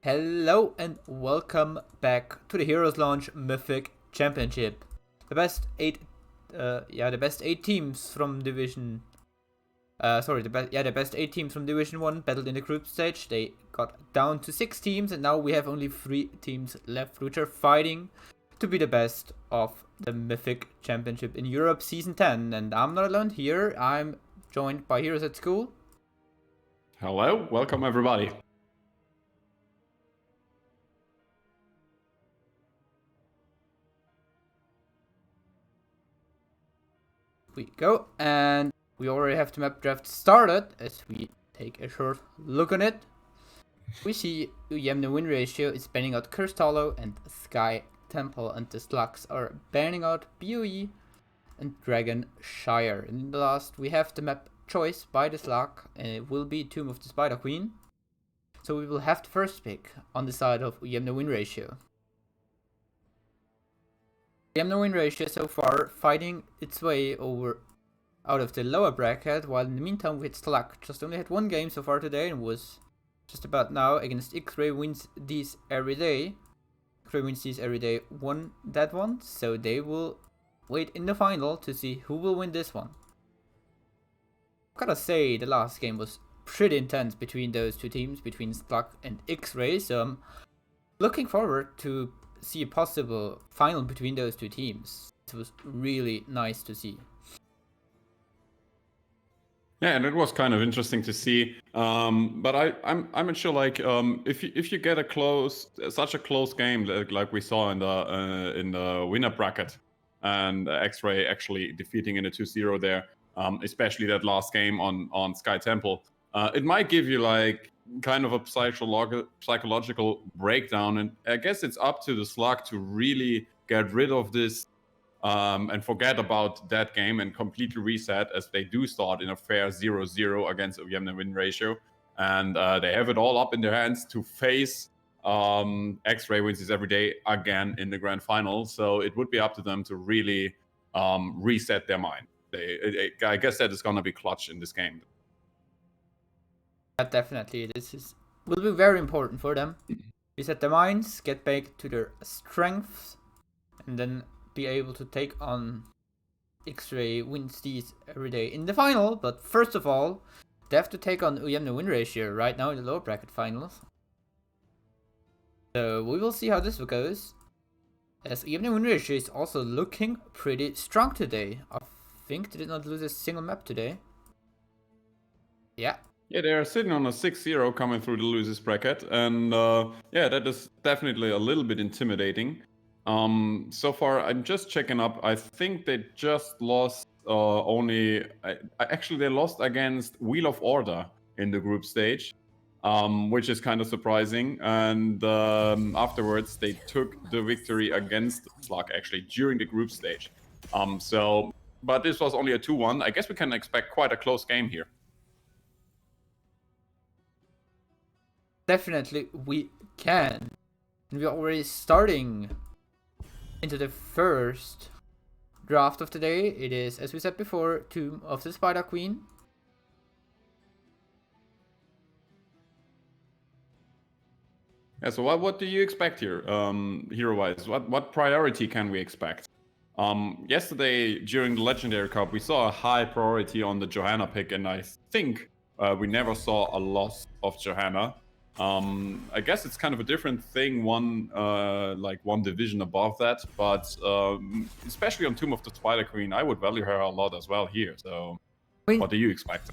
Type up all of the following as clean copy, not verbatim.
Hello and welcome back to the Heroes Launch Mythic Championship. The best eight teams from Division. The best 8 teams from Division 1 battled in the group stage. They got down to 6 teams, and now we have only 3 teams left, which are fighting to be the best of the Mythic Championship in Europe Season 10. And I'm not alone here. I'm joined by Heroes at School. Hello, welcome everybody. We go, and we already have the map draft started. As we take a short look on it, we see Ujemne win ratio is banning out Cursed Hollow and Sky Temple, and the Slugs are banning out BOE and Dragon Shire. In the last, we have the map choice by the Slug, and it will be Tomb of the Spider Queen. So we will have the first pick on the side of Ujemne win ratio. Ujemne win ratio so far fighting its way out of the lower bracket, while in the meantime with Slug just only had 1 game so far today and was just about now against X-Ray wins these every day. X-Ray wins these every day, won that one, so they will wait in the final to see who will win this one. I've gotta say, the last game was pretty intense between those 2 teams, between Slug and X-Ray, so I'm looking forward to see a possible final between those 2 teams. It was really nice to see. Yeah, and it was kind of interesting to see. But I'm not sure. Like, if you get such a close game like we saw in the winner bracket, and X-Ray actually defeating in a 2-0 there, especially that last game on Sky Temple, it might give you like kind of a psychological breakdown. And I guess it's up to the Slug to really get rid of this. And forget about that game and completely reset, as they do start in a fair 0-0 against Ujemne win ratio. And they have it all up in their hands to face X-Ray wins this every day again in the grand final. So it would be up to them to really reset their mind. I guess that is going to be clutch in this game. Yeah, definitely. Will be very important for them. Reset their minds, get back to their strengths, and then be able to take on X-Ray wins these every day in the final. But first of all, they have to take on Ujemne win ratio right now in the lower bracket finals. So we will see how this goes, as Ujemne win ratio is also looking pretty strong today. I think they did not lose a single map today. Yeah, they are sitting on a 6-0 coming through the losers bracket, and that is definitely a little bit intimidating. So far, I'm just checking up. I think they just lost actually they lost against Wheel of Order in the group stage, which is kind of surprising. And afterwards, they took the victory against Slug actually during the group stage. But this was only a 2-1. I guess we can expect quite a close game here. definitely we can. And we're already starting into the first draft of the day. It is, as we said before, Tomb of the Spider Queen. Yeah, so what do you expect here, hero-wise? What priority can we expect? Yesterday, during the Legendary Cup, we saw a high priority on the Johanna pick, and I think we never saw a loss of Johanna. I guess it's kind of a different thing, one division above that, but especially on Tomb of the Spider Queen, I would value her a lot as well here. So, what do you expect?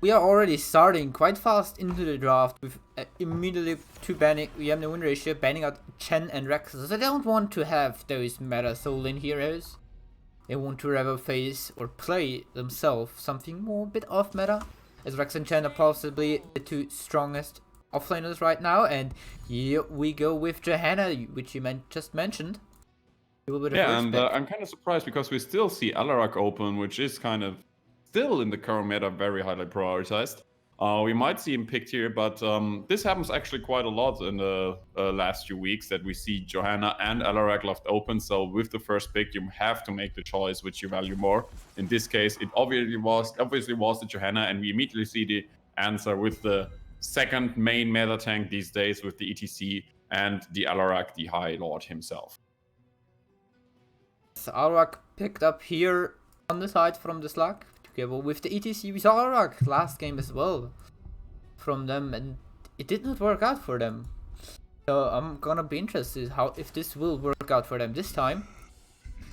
We are already starting quite fast into the draft with immediately 2 banning Ujemne win ratio, banning out Chen and Rex. So they don't want to have those meta soul lane heroes. They want to rather face or play themselves something more bit off meta, as Rex and Chen are possibly the 2 strongest offlaners right now. And here we go with Johanna, which you just mentioned. I'm kind of surprised because we still see Alarak open, which is kind of still in the current meta very highly prioritized. We might see him picked here, but this happens actually quite a lot in the last few weeks, that we see Johanna and Alarak left open. So with the first pick, you have to make the choice which you value more. In this case, it obviously was the Johanna, and we immediately see the answer with the second main meta tank these days with the ETC and the Alarak, the High Lord himself. So Alarak picked up here on the side from the Slug together with the ETC. We saw Alarak last game as well from them, and it did not work out for them. So I'm gonna be interested if this will work out for them this time.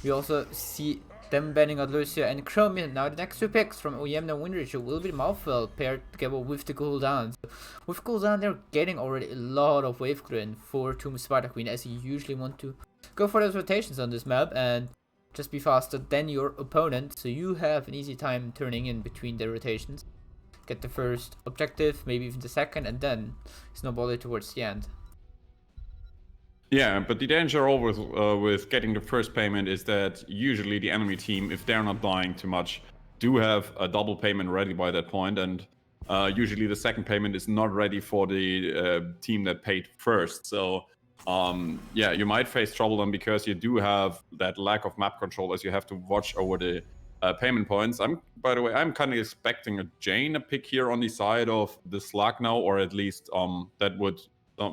We also see them banning out Lucia and Chromium. Now the next two picks from Ujemne and Windratio will be Malfell paired together with the Gul'dan. So with Gul'dan, they're getting already a lot of wave clear in for Tomb Spider Queen, as you usually want to go for those rotations on this map and just be faster than your opponent, so you have an easy time turning in between the rotations. Get the first objective, maybe even the second, and then snowball it towards the end. Yeah, but the danger always with getting the first payment is that usually the enemy team, if they're not dying too much, do have a double payment ready by that point, and usually the second payment is not ready for the team that paid first. So yeah, you might face trouble then because you do have that lack of map control, as you have to watch over the payment points. By the way, I'm kind of expecting a Jane pick here on the side of the Slug now, or at least that would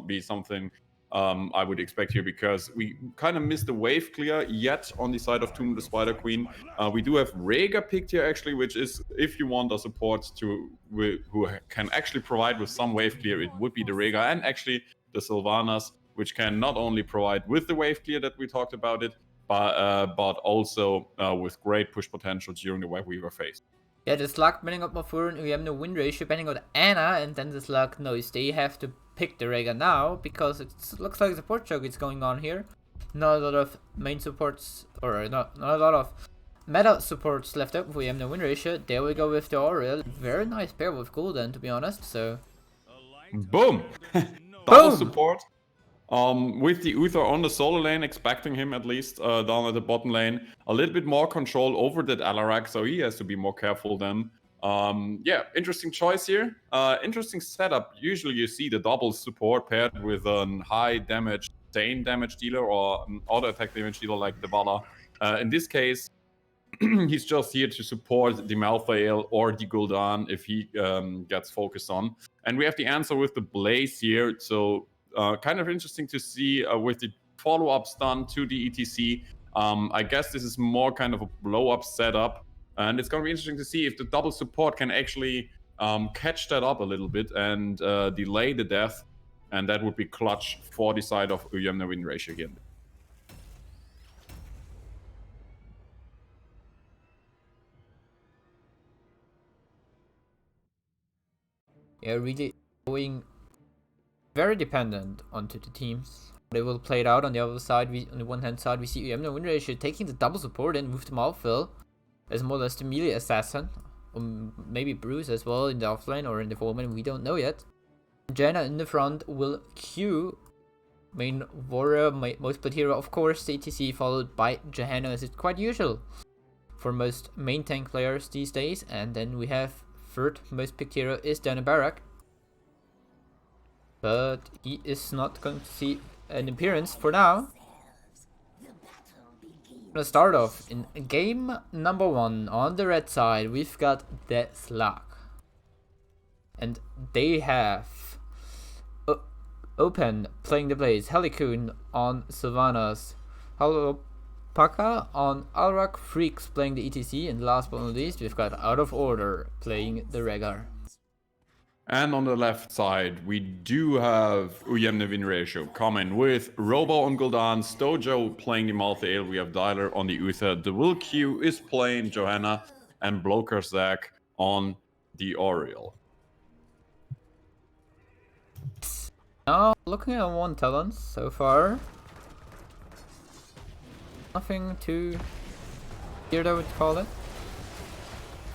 be something I would expect here, because we kind of missed the wave clear yet on the side of Tomb the Spider Queen. We do have Rhaegar picked here actually, which is, if you want a support who can actually provide with some wave clear, it would be the Rhaegar, and actually the Sylvanas, which can not only provide with the wave clear that we talked about it, but also with great push potential during the wave weaver phase. Yeah, the Slug banning out Mafur and Ujemne Windratio banning out Anna, and then the Slug knows they have to pick the Rhaegar now, because it looks like support choke is going on here. Not a lot of main supports, or not a lot of meta supports left up for Ujemne Windratio. There we go with the Oriel. Very nice pair with Gul'dan, to be honest, so... Boom! Double support. With the Uther on the solo lane, expecting him at least down at the bottom lane. A little bit more control over that Alarak, so he has to be more careful then. Yeah, interesting choice here. Interesting setup. Usually you see the double support paired with a high damage, sustained damage dealer, or an auto attack damage dealer like the Vala. In this case, he's just here to support the Malthael or the Gul'dan if he gets focused on. And we have the answer with the Blaze here, so kind of interesting to see with the follow-up stun to the ETC. I guess this is more kind of a blow-up setup, and it's going to be interesting to see if the double support can actually catch that up a little bit and delay the death, and that would be clutch for the side of Ujemne Windratio again. Yeah, really going very dependent onto the teams. They will play it out on the other side. On the one hand side, we see Ujemne Windratio taking the double support and with the Malfell as more or less the melee assassin, or maybe Bruce as well in the offlane or in the forlane, we don't know yet. Jaina in the front will queue main warrior, most played hero, of course, the ETC, followed by Johanna, as it's quite usual for most main tank players these days. And then we have third most picked hero is Barak, but he is not going to see an appearance for now. Gonna start off in game number 1 on the red side. We've got the Slug, and they have Open playing the Blaze, Helicune on Sylvanas, Halopaka on Alrak, Freaks playing the ETC, and last but not least, we've got Out of Order playing the Rhaegar. And on the left side, we do have Ujemne Windratio coming with Robo on Gul'dan, Stojo playing the Malthael, we have Dialer on the Uther, the Will Q is playing Johanna, and Blokerzak on the Oriel. Now, looking at one talent so far, nothing too weird, I would call it.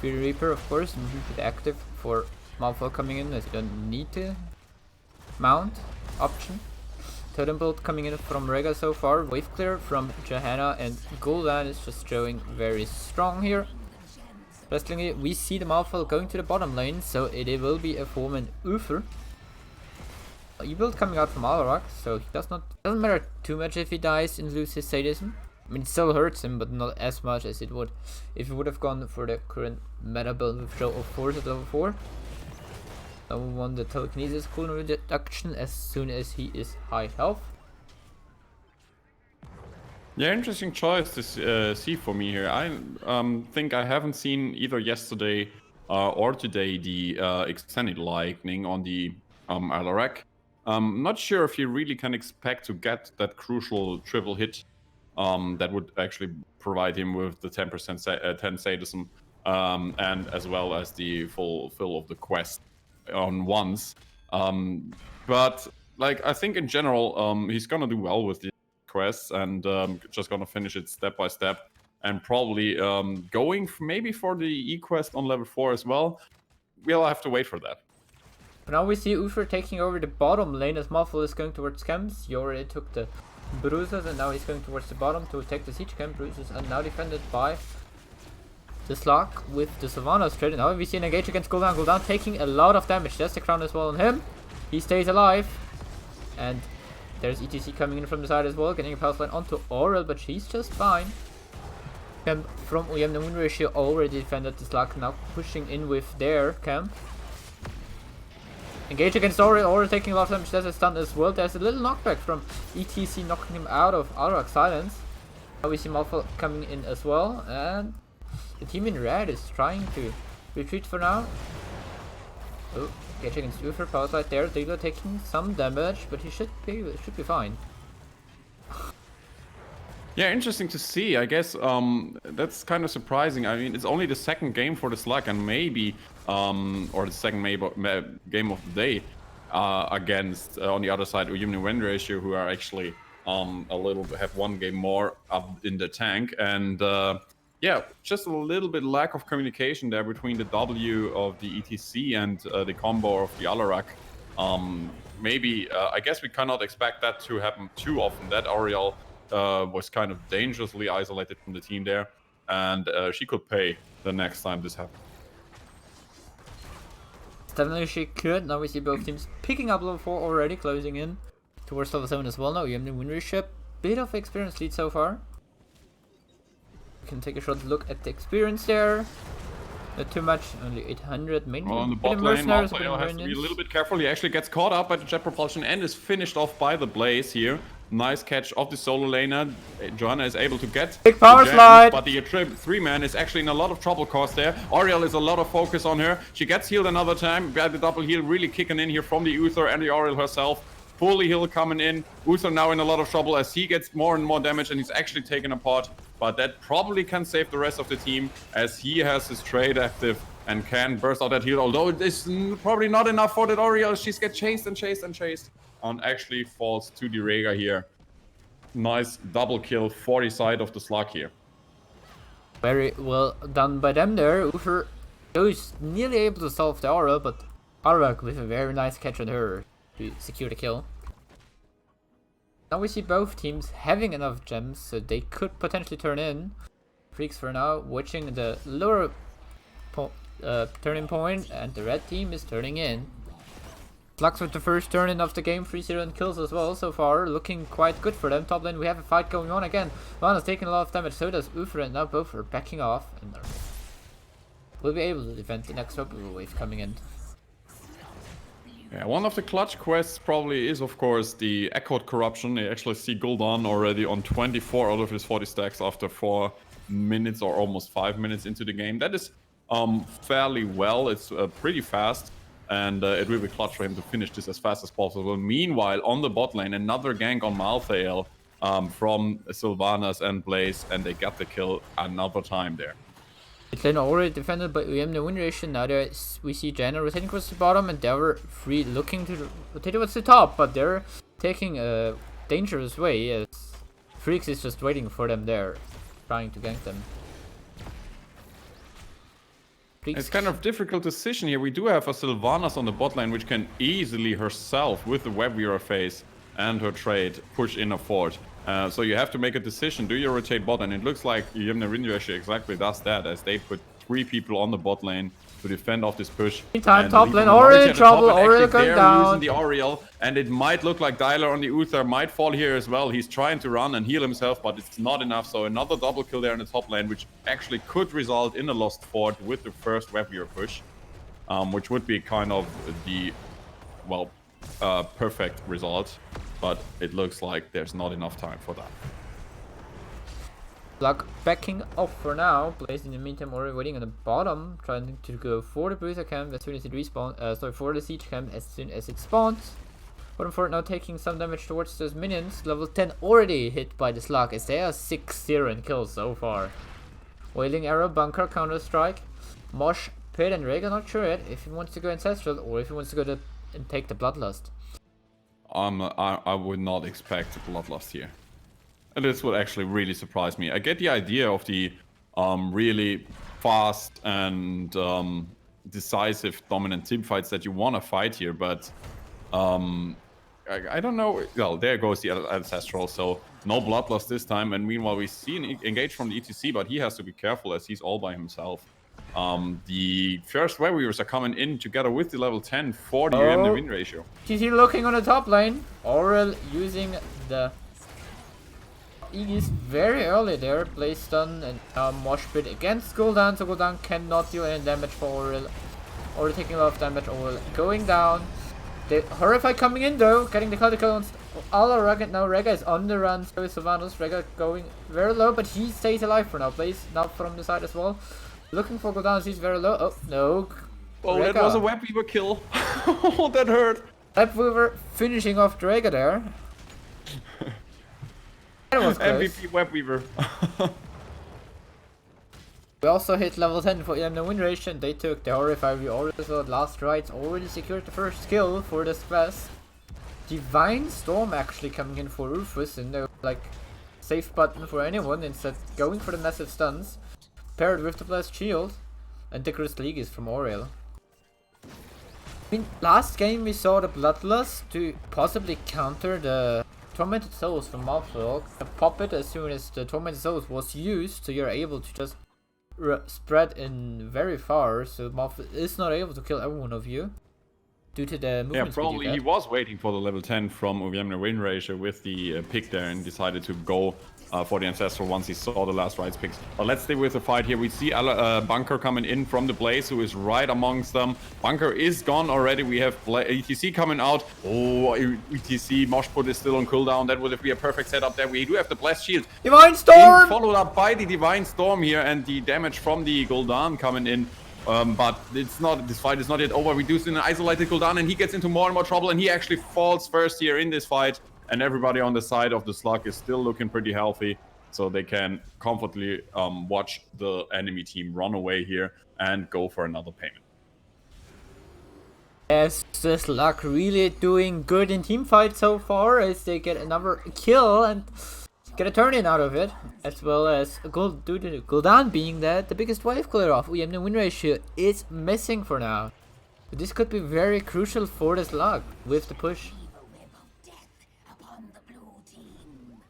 Fury Reaper, of course, and keep it active for Malfoy coming in, as you don't need to mount option. Totem Bolt coming in from Rhaegar so far. Wave clear from Johanna, and Gul'dan is just showing very strong here. Wrestlingly, we see the Malfoy going to the bottom lane, so it will be a Foreman Uther. E-build coming out from Alarak, so he doesn't matter too much if he dies and loses his sadism. I mean, it still hurts him, but not as much as it would if he would have gone for the current meta build with Show of Force at level 4. No one the telekinesis cooldown reduction as soon as he is high health. Yeah, interesting choice to see for me here. I think I haven't seen either yesterday or today the extended lightning on the Alarak. Not sure if you really can expect to get that crucial triple hit that would actually provide him with the 10% 10 sadism and as well as the fulfill of the quest on once. But like I think in general he's gonna do well with the quests and just gonna finish it step by step and probably going maybe for the E-quest on level 4 as well. We'll have to wait for that. But now we see Uther taking over the bottom lane as Muffle is going towards camps. He already took the bruises and now he's going towards the bottom to attack the siege camp. Bruises are now defended by the Slug with the Sylvanas trade. Now we see an engage against Gul'dan. Gul'dan taking a lot of damage. There's the crown as well on him. He stays alive. And there's ETC coming in from the side as well, getting a pass line onto Aurel, but she's just fine. Camp from Ujemne Moon Ratio already defended the Slug, now pushing in with their camp. Engage against Aurel. Aurel taking a lot of damage. There's a stun as well. There's a little knockback from ETC knocking him out of Alarak's silence. Now we see Malfa coming in as well, and the team in red is trying to retreat for now. Oh, engage against Uther, power slide there. Dealer taking some damage, but he should be fine. Yeah, interesting to see. I guess that's kind of surprising. I mean, it's only the second game for the Slug, and maybe, or the second game of the day against on the other side Ujemne win ratio, who are actually have one game more up in the tank, and yeah, just a little bit lack of communication there between the W of the ETC and the combo of the Alarak. Maybe I guess we cannot expect that to happen too often. That Auriel was kind of dangerously isolated from the team there, and she could pay the next time this happens. Definitely she could. Now we see both teams picking up level 4 already, closing in towards level 7 as well. Now Ujemne win ratio, bit of experience lead so far. We can take a short look at the experience there. Not too much, only 800 mainly. On the bot lane, Malthael has to be a little bit careful. He actually gets caught up by the jet propulsion and is finished off by the blaze here. Nice catch of the solo laner. Johanna is able to get big power slide, but the 3-man is actually in a lot of trouble cause there. Auriel is a lot of focus on her. She gets healed another time. Got the double heal really kicking in here from the Uther and the Auriel herself. Fully heal coming in. Uther now in a lot of trouble as he gets more and more damage and he's actually taken apart. But that probably can save the rest of the team as he has his trade active and can burst out that heal. Although it's probably not enough for that Auriel. She gets chased and chased and chased. And actually falls to the Rega here. Nice double kill for the side of the Slug here. Very well done by them there. Uther is nearly able to solve the Aura, but Alarak with a very nice catch on her to secure the kill. Now we see both teams having enough gems, so they could potentially turn in. Freaks for now watching the lower turning point, and the red team is turning in. Slugs with the first turn in of the game, 3-0 and kills as well so far, looking quite good for them. Top lane we have a fight going on again. Vana's taking a lot of damage, so does Uther, and now both are backing off and will be able to defend the next double wave coming in. Yeah, one of the clutch quests probably is, of course, the Echoed Corruption. You actually see Gul'dan already on 24 out of his 40 stacks after 4 minutes or almost 5 minutes into the game. That is fairly well. It's pretty fast, and it will be clutch for him to finish this as fast as possible. Meanwhile, on the bot lane, another gank on Malthael from Sylvanas and Blaze, and they got the kill another time there. Mid lane already defended by Ujemne win ratio. Now there we see Janna rotating towards the bottom, and they were free looking to rotate towards the top, but they're taking a dangerous way as Freaks is just waiting for them there, trying to gank them. Freaks. It's kind of difficult decision here. We do have a Sylvanas on the bot lane, which can easily herself, with the web weaver phase and her trade, push in a fort. So you have to make a decision. Do you rotate bot? And it looks like Ujemne win ratio exactly does that, as they put 3 people on the bot lane to defend off this push. Meantime, top lane already in trouble, Auriel going down. Losing the Auriel, and it might look like Dylar on the Uther might fall here as well. He's trying to run and heal himself, but it's not enough. So another double kill there in the top lane, which actually could result in a lost fort with the first web weaver push. which would be kind of the, well, perfect result. But it looks like there's not enough time for that. Slug backing off for now. Blaze in the meantime already waiting on the bottom, trying to go for the booster camp as soon as it respawns. For the siege camp as soon as it spawns. Bottom fort now taking some damage towards those minions. Level 10 already hit by the Slug as they are 6-0 in kills so far. Wailing Arrow, Bunker, Counter Strike, Mosh, Pit, and Rhaegar not sure yet if he wants to go Ancestral or if he wants to go and take the Bloodlust. I would not expect Bloodlust here. And this would actually really surprise me. I get the idea of the really fast and decisive dominant team fights that you want to fight here, but I don't know. Well, there goes the Ancestral, so no Bloodlust this time. And meanwhile, we see an engage from the ETC, but he has to be careful as he's all by himself. The first web weavers are coming in together with the level 10 for the Ujemne win ratio. TC looking on the top lane. Aurel using the Aegis very early there. Blaze stun and Mosh Pit against Gul'dan, so Gul'dan cannot do any damage for Aurel. Aurel taking a lot of damage, Aurel going down. The Horrify coming in though, getting the critical on Rhaegar. Now Rhaegar is on the run, so is Sylvanas. Rhaegar going very low, but he stays alive for now. Blaze now from the side as well. Looking for Gul'dan, he's very low. Oh no. Oh, Rhaegar. That was a Web Weaver kill. Oh, that hurt. Web Weaver finishing off Rhaegar there. That was close. MVP Web Weaver. We also hit level 10 for Ujemne win ratio. They took the Horrify. We already saw last rights already secured the first kill for this quest. Divine Storm actually coming in for Rufus, and no like safe button for anyone, instead going for the massive stuns. Paired with the Blessed Shield and the Cursed League is from Aurel. I mean, last game we saw the Bloodlust to possibly counter the Tormented Souls from Malfolk. Pop it as soon as the Tormented Souls was used, so you're able to just spread in very far, so Malfolk is not able to kill every one of you due to the movement. Yeah, probably he was waiting for the level 10 from Ujemne win ratio with the pick there and decided to go for the Ancestral once he saw the last rights picks. But let's stay with the fight here. We see Bunker coming in from the Blaze, who is right amongst them. Bunker is gone already. We have ETC coming out. Oh, ETC, Moshput is still on cooldown. That would be a perfect setup there. We do have the Blessed Shield. Divine Storm! Followed up by the Divine Storm here and the damage from the Gul'dan coming in. But it's not. This fight is not yet over. We do see an isolated Gul'dan and he gets into more and more trouble and he actually falls first here in this fight. And everybody on the side of the Slug is still looking pretty healthy, so they can comfortably watch the enemy team run away here and go for another payment. Yes, the Slug really doing good in team fight so far as they get another kill and get a turn in out of it, as well as due to Gul'dan being the biggest wave clear off. Ujemne win ratio is missing for now. But this could be very crucial for the Slug with the push.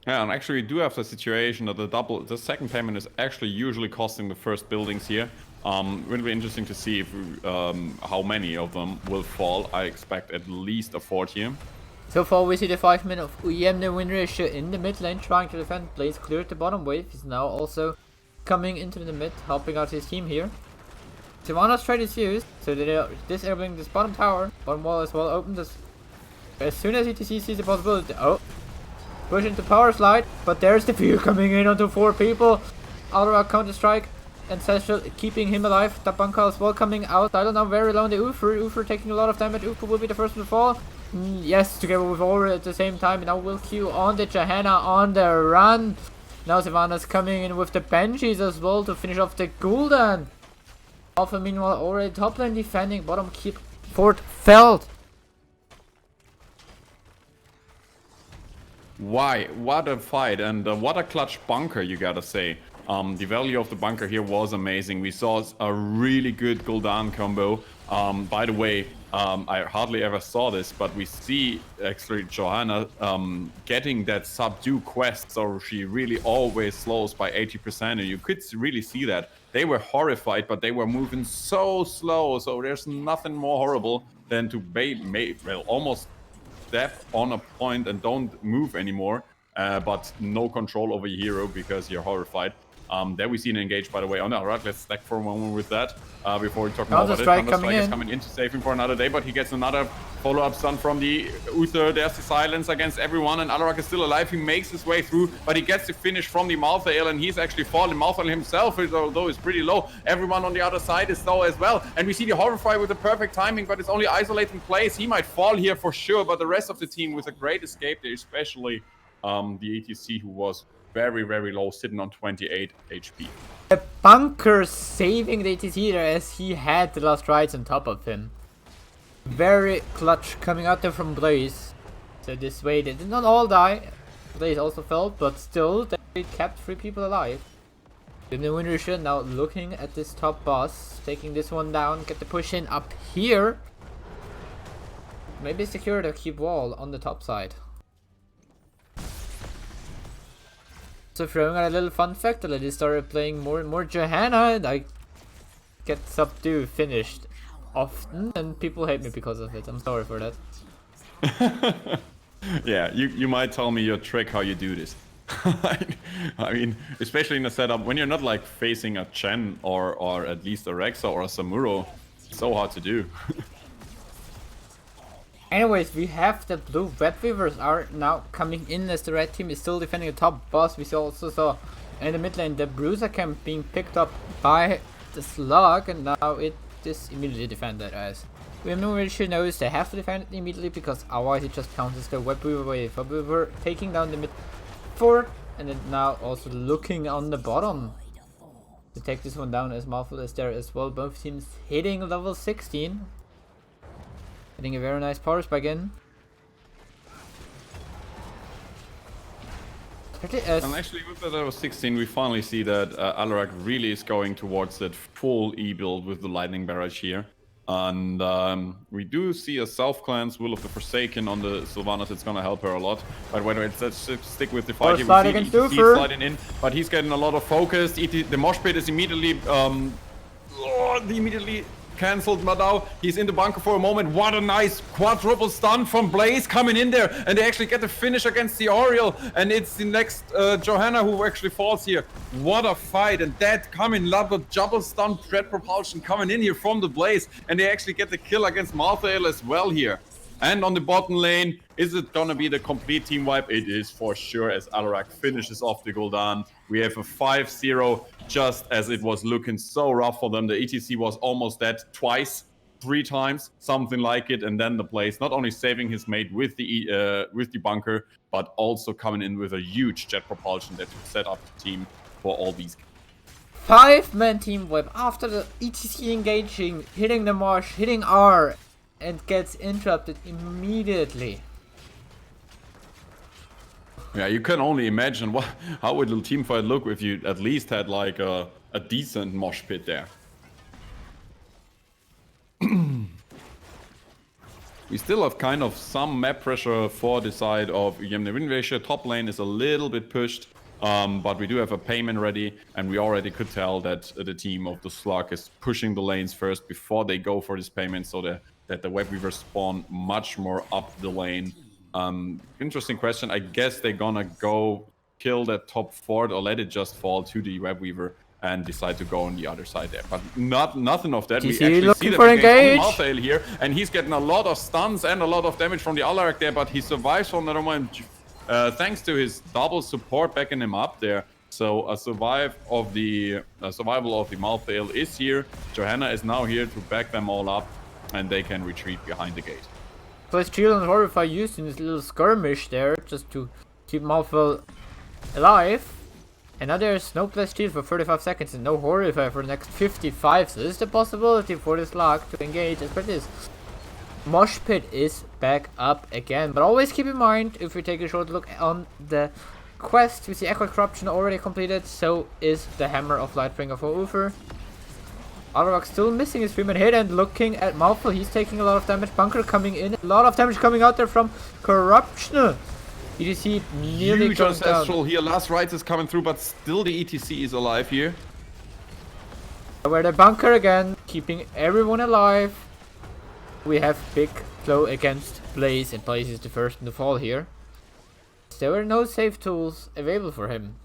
Yeah, and actually we do have the situation that the second payment is actually usually costing the first buildings here. Will be interesting to see if how many of them will fall. I expect at least a 4th here. So far we see the 5-man of Ujemne win ratio in the mid lane trying to defend. Blaze cleared the bottom wave. He's now also coming into the mid, helping out his team here. Sylvanas trade is used, so they are disabling this bottom tower. Bottom wall as well opened as soon as ETC sees the possibility. Oh. Push into power slide, but there's the fear coming in onto 4 people. Outer counter strike, Ancestral keeping him alive. The Bunker as well coming out. Tidal now very low on the Ufer taking a lot of damage. Ufer will be the first one to fall. Yes, together with Aurel at the same time. Now will Q on the Johanna on the run. Now Sylvanas coming in with the Banshees as well to finish off the Gul'dan. Alpha meanwhile already top lane defending. Bottom keep Fort Feld. Why? What a fight and what a clutch Bunker, you gotta say. The value of the Bunker here was amazing. We saw a really good Gul'dan combo. By the way, I hardly ever saw this, but we see actually Johanna getting that subdue quest, so she really always slows by 80%, and you could really see that. They were horrified, but they were moving so slow, so there's nothing more horrible than to almost step on a point and don't move anymore, but no control over your hero because you're horrified. There we see an engage, by the way, on the Alarak. Let's stack for a moment with that before we talk more Counter about it. strike Counter coming strike is in. coming in to save him for another day, but he gets another follow-up stun from the Uther. There's the silence against everyone, and Alarak is still alive. He makes his way through, but he gets the finish from the Malthael, and he's actually fallen. Malthael himself, although is pretty low. Everyone on the other side is low as well, and we see the Horrify with the perfect timing, but it's only isolating plays. He might fall here for sure, but the rest of the team with a great escape there, especially the ATC, who was very, very low, sitting on 28 HP. The bunker saving the ATC there as he had the last rides on top of him. Very clutch coming out there from Blaze. So this way they did not all die. Blaze also fell, but still they kept 3 people alive. Ujemne Windrush now looking at this top boss, taking this one down, get the push in up here. Maybe secure the keep wall on the top side. So throwing out a little fun fact, I started playing more and more Johanna, and I get subdue finished often, and people hate me because of it. I'm sorry for that. Yeah, you might tell me your trick how you do this. I mean, especially in a setup when you're not like facing a Chen or at least a Rexa or a Samuro, it's so hard to do. Anyways, we have the blue web weavers are now coming in as the red team is still defending the top boss. We also saw in the mid lane the bruiser camp being picked up by the Slug, and now it is immediately defended as Ujemne Windrush knows they have to defend it immediately because otherwise it just counters the web weaver wave. Web weaver taking down the mid fort, and then now also looking on the bottom to take this one down as Malthael is there as well. Both teams hitting level 16. Getting a very nice power spike in. And actually with that level 16 we finally see that Alarak really is going towards that full E build with the lightning barrage here. And we do see a self-cleanse, Will of the Forsaken on the Sylvanas. It's gonna help her a lot. But wait, let's stick with the fight here. We see ETC sliding in, but he's getting a lot of focus. The mosh pit is immediately cancelled. Madao, he's in the bunker for a moment. What a nice quadruple stun from Blaze coming in there, and they actually get the finish against the Oriel, and it's the next Johanna who actually falls here. What a fight, and that coming, double stun, Dread Propulsion coming in here from the Blaze, and they actually get the kill against Malthael as well here. And on the bottom lane, is it gonna be the complete team wipe? It is for sure, as Alarak finishes off the Gul'dan. We have a 5-0, just as it was looking so rough for them. The ETC was almost dead twice, 3 times, something like it. And then the Blaze not only saving his mate with the bunker, but also coming in with a huge jet propulsion that would set up the team for all these. 5-man team wipe after the ETC engaging, hitting the marsh, hitting R, and gets interrupted immediately. Yeah, you can only imagine how would the team fight look if you at least had like a decent mosh pit there. We still have kind of some map pressure for the side of Ujemne Windrush. Top lane is a little bit pushed, but we do have a payment ready, and we already could tell that the team of the Slug is pushing the lanes first before they go for this payment, so that the web weavers spawn much more up the lane. Interesting question. I guess they're gonna go kill that top fort or let it just fall to the web weaver and decide to go on the other side there. But nothing of that. We actually see them against Malthael here, and he's getting a lot of stuns and a lot of damage from the Alarak there, but he survives from the moment thanks to his double support backing him up there. So a survival of the Malthael is here. Johanna is now here to back them all up, and they can retreat behind the gate. Plus Shield and Horrify used in this little skirmish there just to keep Malthael alive. And now there's no plus shield for 35 seconds and no Horrify for the next 55. So this is the possibility for this Slug to engage as per this. Mosh Pit is back up again. But always keep in mind, if we take a short look on the quest, we see Echo Corruption already completed. So is the Hammer of Lightbringer for Uther. Alarak still missing his 3-man hit and looking at Malthael. He's taking a lot of damage. Bunker coming in. A lot of damage coming out there from Corruption. ETC nearly huge ancestral here. Last rights is coming through, but still the ETC is alive here. Where the bunker again, keeping everyone alive. We have big flow against Blaze, and Blaze is the first in the fall here. There were no save tools available for him.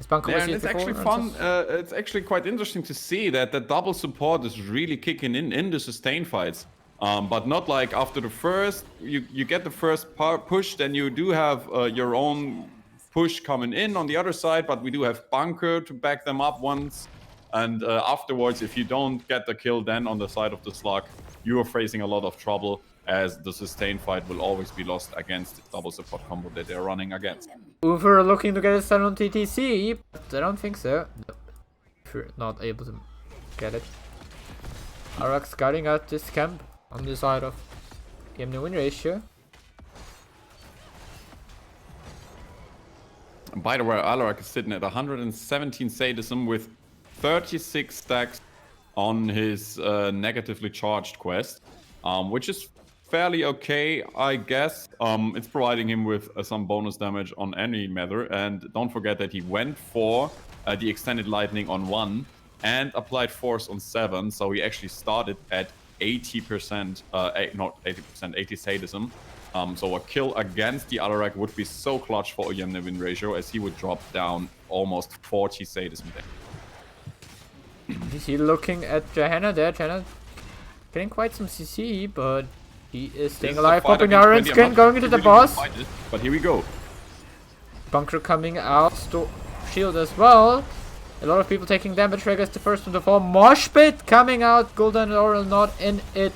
Bunker was and used it's actually before, fun. It's actually quite interesting to see that the double support is really kicking in the sustain fights. But not like after the first, you get the first push, then you do have your own push coming in on the other side, but we do have Bunker to back them up once. And afterwards, if you don't get the kill then on the side of the Slug, you are facing a lot of trouble, as the sustain fight will always be lost against the double support combo that they're running against. Uber looking to get a stun on TTC, but I don't think so. No. If you're not able to get it. Arak scouting out this camp on the side of Ujemne win ratio. By the way, Alarak is sitting at 117 sadism with 36 stacks on his negatively charged quest, which is fairly okay, I guess. It's providing him with some bonus damage on any matter, and don't forget that he went for the extended lightning on 1 and applied force on 7, so he actually started at 80%, not 80%, 80 sadism. So a kill against the Alarak would be so clutch for Ujemne win ratio, as he would drop down almost 40 sadism there. Is he looking at Johanna there? Johanna getting quite some CC, but he is staying alive, popping Iron Skin, going into the boss. But here we go. Bunker coming out, shield as well. A lot of people taking damage. Rega's the first one to fall. Mosh Pit coming out. Gul'dan and Oral not in it.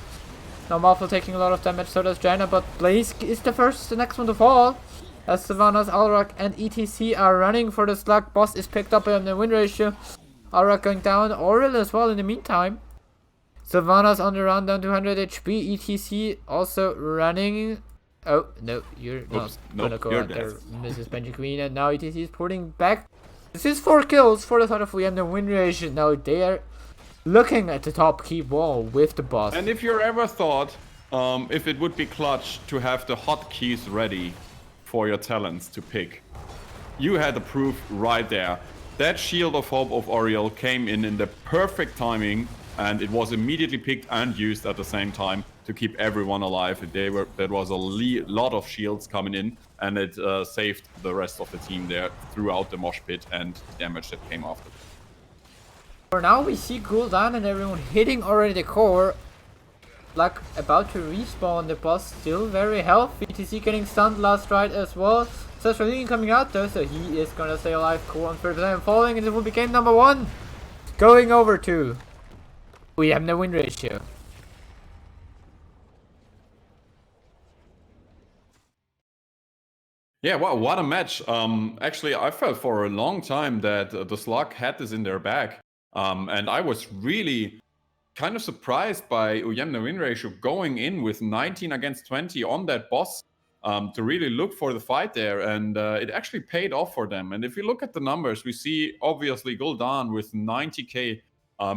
Now Malfoy taking a lot of damage, so does Jaina, but Blaze is the next one to fall. As Savannah's, Alrak, and ETC are running for the Slug. Boss is picked up on the win ratio. Alrak going down, Oral as well in the meantime. Savannah's on the run, down to 100 HP. ETC also running. Oh, no, you're not gonna go out there, Mrs. Benji Queen. And now ETC is pulling back. This is 4 kills for the side of Ujemne win ratio. Now they are looking at the top keep wall with the boss. And if you ever thought if it would be clutch to have the hotkeys ready for your talents to pick, you had the proof right there. That Shield of Hope of Oriel came in the perfect timing, and it was immediately picked and used at the same time to keep everyone alive. There was a lot of shields coming in, and it saved the rest of the team there throughout the mosh pit and the damage that came after. For now, we see Gul'dan and everyone hitting already the core. Like about to respawn, the boss still very healthy. TC getting stunned last ride as well. Sashalini coming out though, so he is gonna stay alive. Core on 30% falling, and it will be game number 1. Going over to Ujemne win ratio. Yeah, wow, what a match. Actually, I felt for a long time that the Slug had this in their bag. And I was really kind of surprised by Ujemne win ratio going in with 19 against 20 on that boss to really look for the fight there. And it actually paid off for them. And if you look at the numbers, we see obviously Gul'dan with 90k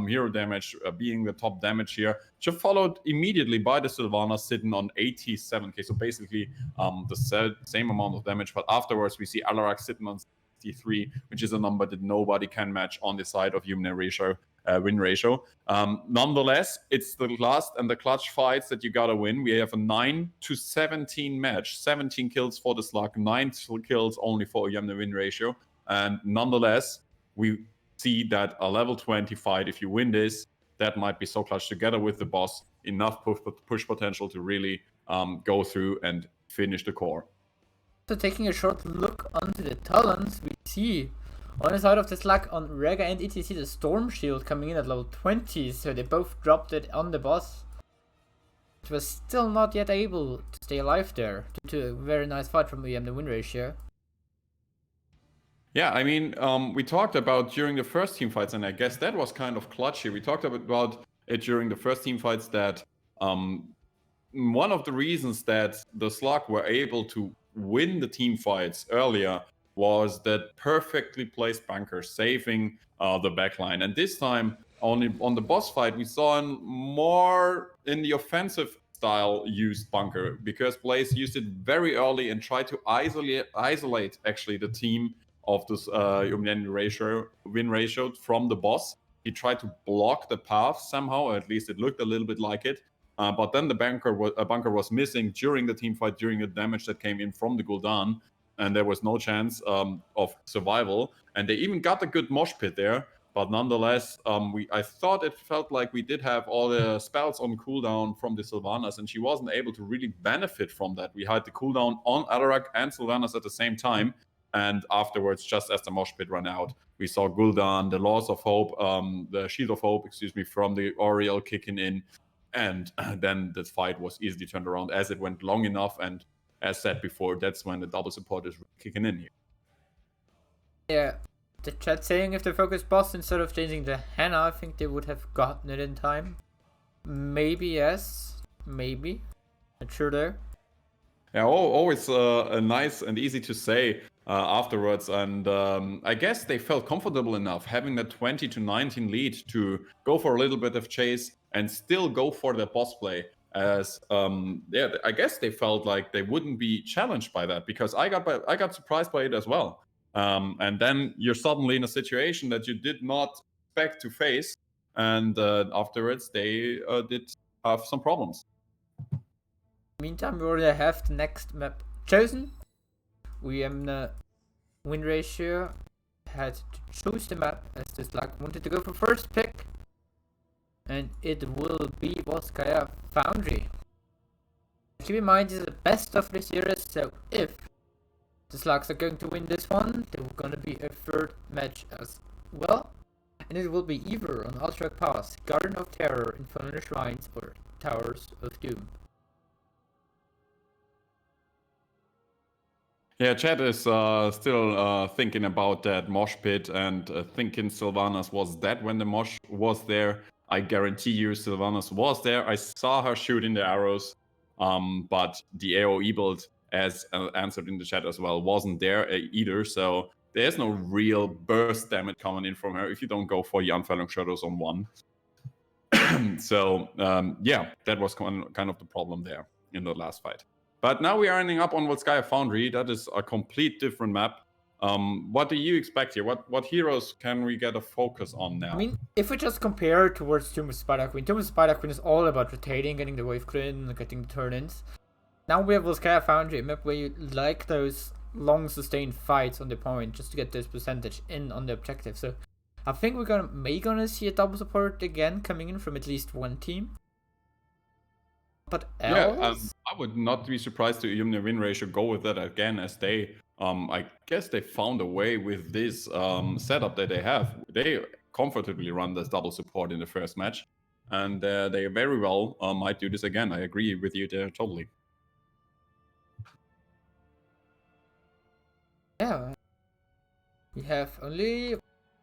hero damage being the top damage here, just followed immediately by the Sylvana sitting on 87k. So basically the same amount of damage. But afterwards, we see Alarak sitting on 63, which is a number that nobody can match on the side of Ujemne ratio, win ratio. Nonetheless, it's the last and the clutch fights that you gotta win. We have a 9-17 match, 17 kills for the Slug, 9 kills only for Ujemne win ratio. And nonetheless, we see that a level 20 fight, if you win this, that might be so clutch together with the boss, enough push potential to really go through and finish the core. So taking a short look onto the talents, we see on the side of the Slug on Rega and ETC the Storm Shield coming in at level 20, so they both dropped it on the boss. It was still not yet able to stay alive there, due to a very nice fight from the win ratio. Yeah, I mean, we talked about during the first team fights, and I guess that was kind of clutch here. We talked about it during the first team fights that one of the reasons that the Slug were able to win the team fights earlier was that perfectly placed bunker saving the backline. And this time, only on the boss fight, we saw more in the offensive style used bunker, because Blaze used it very early and tried to isolate actually the team of this win ratio from the boss. He tried to block the path somehow, or at least it looked a little bit like it. But then the bunker was missing during the team fight, during the damage that came in from the Gul'dan. and there was no chance of survival. And they even got a good mosh pit there. But nonetheless, I thought it felt like we did have all the spells on cooldown from the Sylvanas, and she wasn't able to really benefit from that. We had the cooldown on Alarak and Sylvanas at the same time, and afterwards, just as the mosh pit ran out, we saw Gul'dan, the Laws of Hope, the Shield of Hope, from the Oriel kicking in, and then the fight was easily turned around as it went long enough. And as said before, that's when the double support is kicking in here. Yeah. The chat saying if they focused boss instead of changing the Hannah, I think they would have gotten it in time. Maybe yes, maybe. Not sure there. Yeah, always nice and easy to say afterwards. And I guess they felt comfortable enough having that 20-19 lead to go for a little bit of chase and still go for the boss play. As I guess they felt like they wouldn't be challenged by that, because I got surprised by it as well. And then you're suddenly in a situation that you did not expect to face, and afterwards they did have some problems. Meantime, we already have the next map chosen. Ujemne win ratio had to choose the map as the Slug wanted to go for first pick, and it will be Volskaya Foundry. Keep in mind, this is the best of the series, so if the Slugs are going to win this one, there will gonna be a third match as well, and it will be either on Ultra Pass, Garden of Terror, Infernal Shrines, or Towers of Doom. Yeah, Chad is still thinking about that mosh pit and thinking Sylvanas was dead when the mosh was there. I guarantee you Sylvanas was there. I saw her shooting the arrows, but the AoE build, as answered in the chat as well, wasn't there either. So there's no real burst damage coming in from her if you don't go for the Unfurling Shadows on one. So yeah, that was kind of the problem there in the last fight. But now we are ending up on Volskaya Foundry. That is a complete different map. What do you expect here? What heroes can we get a focus on now? I mean, if we just compare towards Tomb of Spider Queen, Tomb of Spider Queen is all about rotating, getting the wave crit, getting the turn-ins. Now we have Volskaya Foundry, a map where you like those long sustained fights on the point just to get this percentage in on the objective. So I think we're gonna see a double support again coming in from at least one team. But else? I would not be surprised to Ujemne win ratio go with that again, as they, I guess they found a way with this setup that they have. They comfortably run this double support in the first match, and they very well might do this again. I agree with you there totally. Yeah. We have only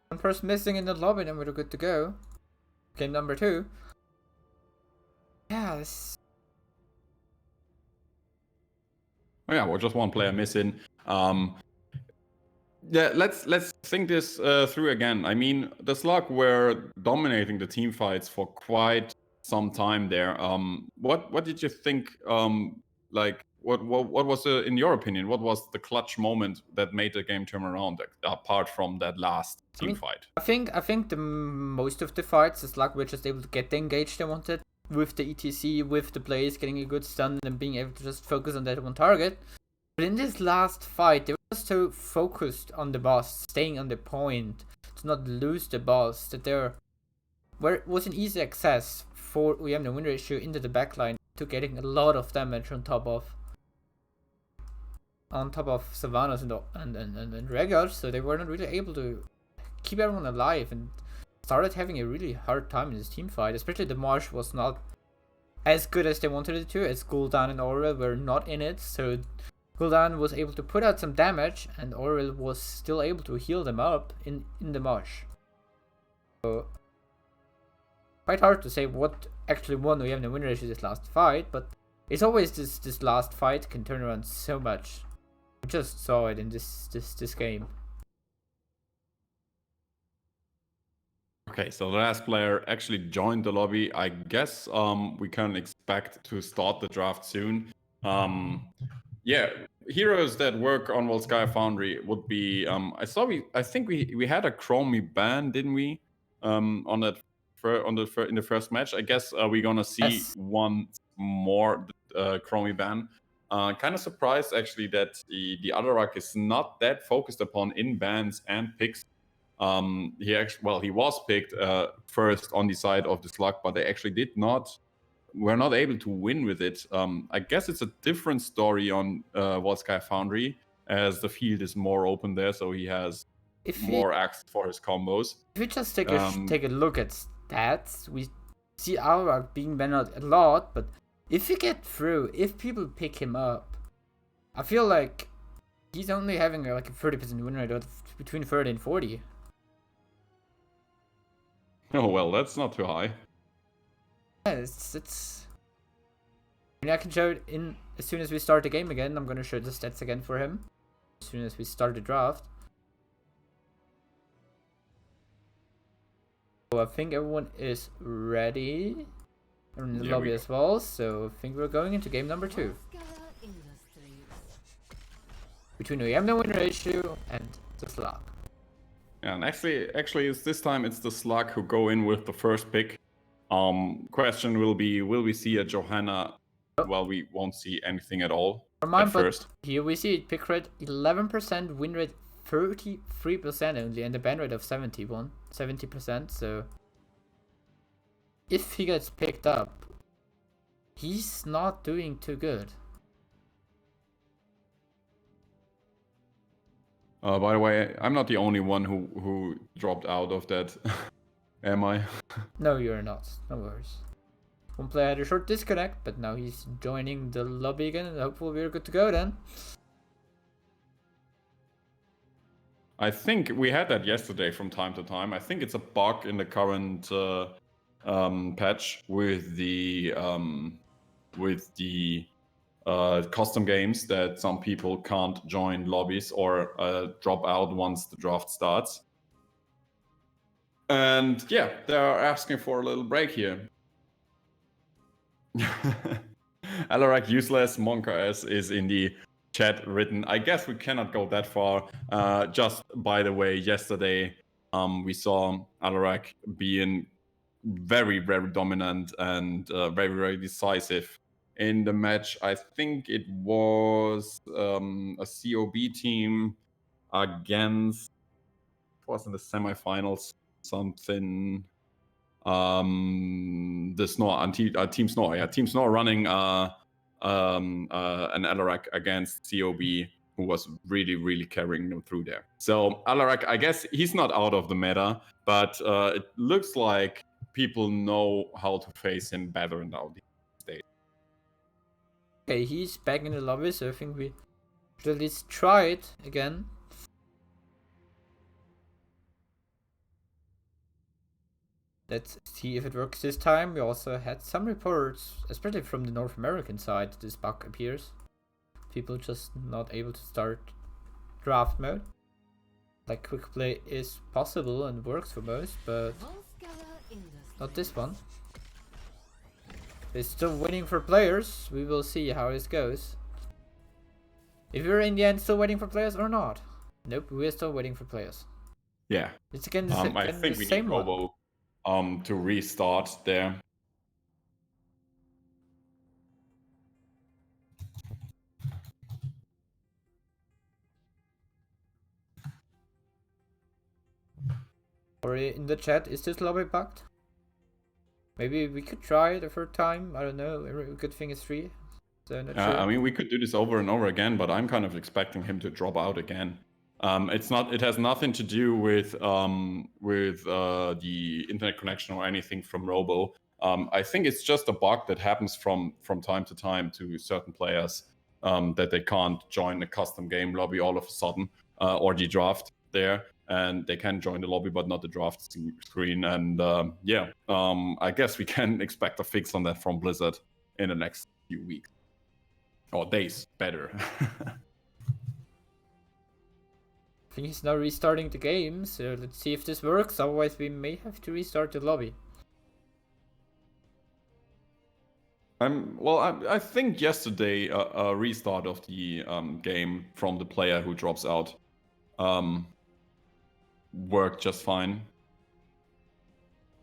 one person missing in the lobby, and we're good to go. Game number 2. Yes. Oh yeah, well, just one player missing. Yeah, let's think this through again. I mean, the Slug were dominating the team fights for quite some time there. What did you think? Like, what was in your opinion? What was the clutch moment that made the game turn around? Apart from that last team fight, I think the most of the fights, the Slug were just able to get the engage they wanted with the ETC, with the plays, getting a good stun, and being able to just focus on that one target. But in this last fight, they were just so focused on the boss, staying on the point, to not lose the boss, that there was an easy access for Ujemne win ratio into the backline to getting a lot of damage on top of Sylvanas and Regulars, so they were not really able to keep everyone alive and started having a really hard time in this team fight. Especially the Marsh was not as good as they wanted it to, as Gul'dan and Oriel were not in it, so Gul'dan was able to put out some damage and Oriel was still able to heal them up in the Marsh. So quite hard to say what actually won Ujemne win ratio this last fight, but it's always this last fight can turn around so much. We just saw it in this game. Okay, so the last player actually joined the lobby. I guess we can expect to start the draft soon. Yeah, heroes that work on Volskaya Foundry would be. I think we had a Chromie ban, didn't we? On that in the first match. I guess we're gonna see one more Chromie ban. Kind of surprised actually that the Alarak is not that focused upon in bans and picks. He was picked first on the side of the Slug, but they actually were not able to win with it. I guess it's a different story on Volsky Foundry, as the field is more open there, so he has more access for his combos. If we just take a look at stats, we see Alrak being banned a lot, but if he get through, if people pick him up, I feel like he's only having like a 30% win rate of between 30 and 40. Oh well, that's not too high. Yeah, it's. I mean, I can show it in as soon as we start the game again. I'm gonna show the stats again for him as soon as we start the draft. So I think everyone is ready in the lobby as well. So I think we're going into game number 2 between Ujemne win ratio and the Slug. Yeah, and actually, it's this time it's the Slug who go in with the first pick. Question will we see a Johanna? Well, we won't see anything at all at first. Here we see it, pick rate 11%, win rate 33% only, and a ban rate of 70%. So if he gets picked up, he's not doing too good. By the way, I'm not the only one who dropped out of that, am I? No, you're not. No worries. One player had a short disconnect, but now he's joining the lobby again, and hopefully we're good to go then. I think we had that yesterday from time to time. I think it's a bug in the current patch with the custom games that some people can't join lobbies or drop out once the draft starts. And yeah, they're asking for a little break here. Alarak useless, Monka S is in the chat written. I guess we cannot go that far. Just by the way, yesterday we saw Alarak being very, very dominant and very, very decisive in the match. I think it was a COB team against, it was in the semifinals, something. The Snore, Team Snore, yeah, Team Snore running an Alarak against COB, who was really, really carrying them through there. So Alarak, I guess he's not out of the meta, but it looks like people know how to face him better now these days. Okay, he's back in the lobby, so I think we should at least try it again. Let's see if it works this time. We also had some reports, especially from the North American side, this bug appears. People just not able to start draft mode. Like quick play is possible and works for most, but not this one. They're still waiting for players. We will see how this goes. If we're in the end still waiting for players or not. Nope, we're still waiting for players. Yeah. It's again I think we need Robo to restart there. Or in the chat, is this lobby bugged? Maybe we could try it a third time. I don't know. Every good thing is free. So not sure. I mean, we could do this over and over again, but I'm kind of expecting him to drop out again. It has nothing to do with the internet connection or anything from Robo. I think it's just a bug that happens from time to time to certain players, that they can't join the custom game lobby all of a sudden, or the draft there, and they can join the lobby but not the draft screen. And I guess we can expect a fix on that from Blizzard in the next few weeks or days, better. I think he's now restarting the game, so let's see if this works. Otherwise, we may have to restart the lobby. I think yesterday a restart of the game from the player who drops out worked just fine.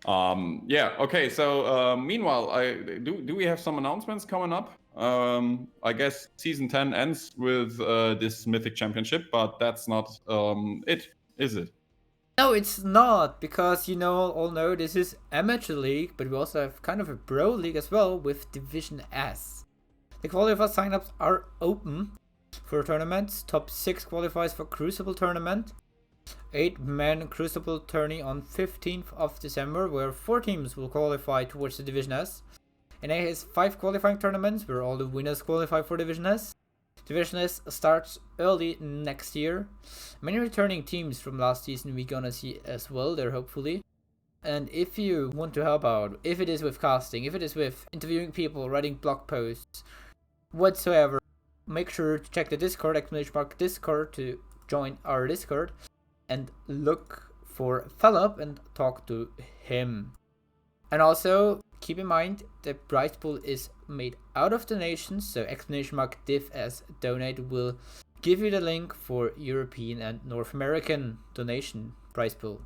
Okay. So meanwhile, do we have some announcements coming up? I guess season 10 ends with this Mythic Championship, but that's not it, is it? No, it's not, because all know this is amateur league, but we also have kind of a pro league as well with Division S. The qualifier signups are open for tournaments. Top 6 qualifies for Crucible tournament. 8-man Crucible tourney on 15th of December, where 4 teams will qualify towards the Division S. And it has 5 qualifying tournaments where all the winners qualify for Division S. Division S starts early next year. Many returning teams from last season we're gonna see as well there, hopefully. And if you want to help out, if it is with casting, if it is with interviewing people, writing blog posts, whatsoever, make sure to check the Discord, !Discord, to join our Discord and look for Philip and talk to him. And also keep in mind the prize pool is made out of donations, so !div as donate will give you the link for European and North American donation prize pool,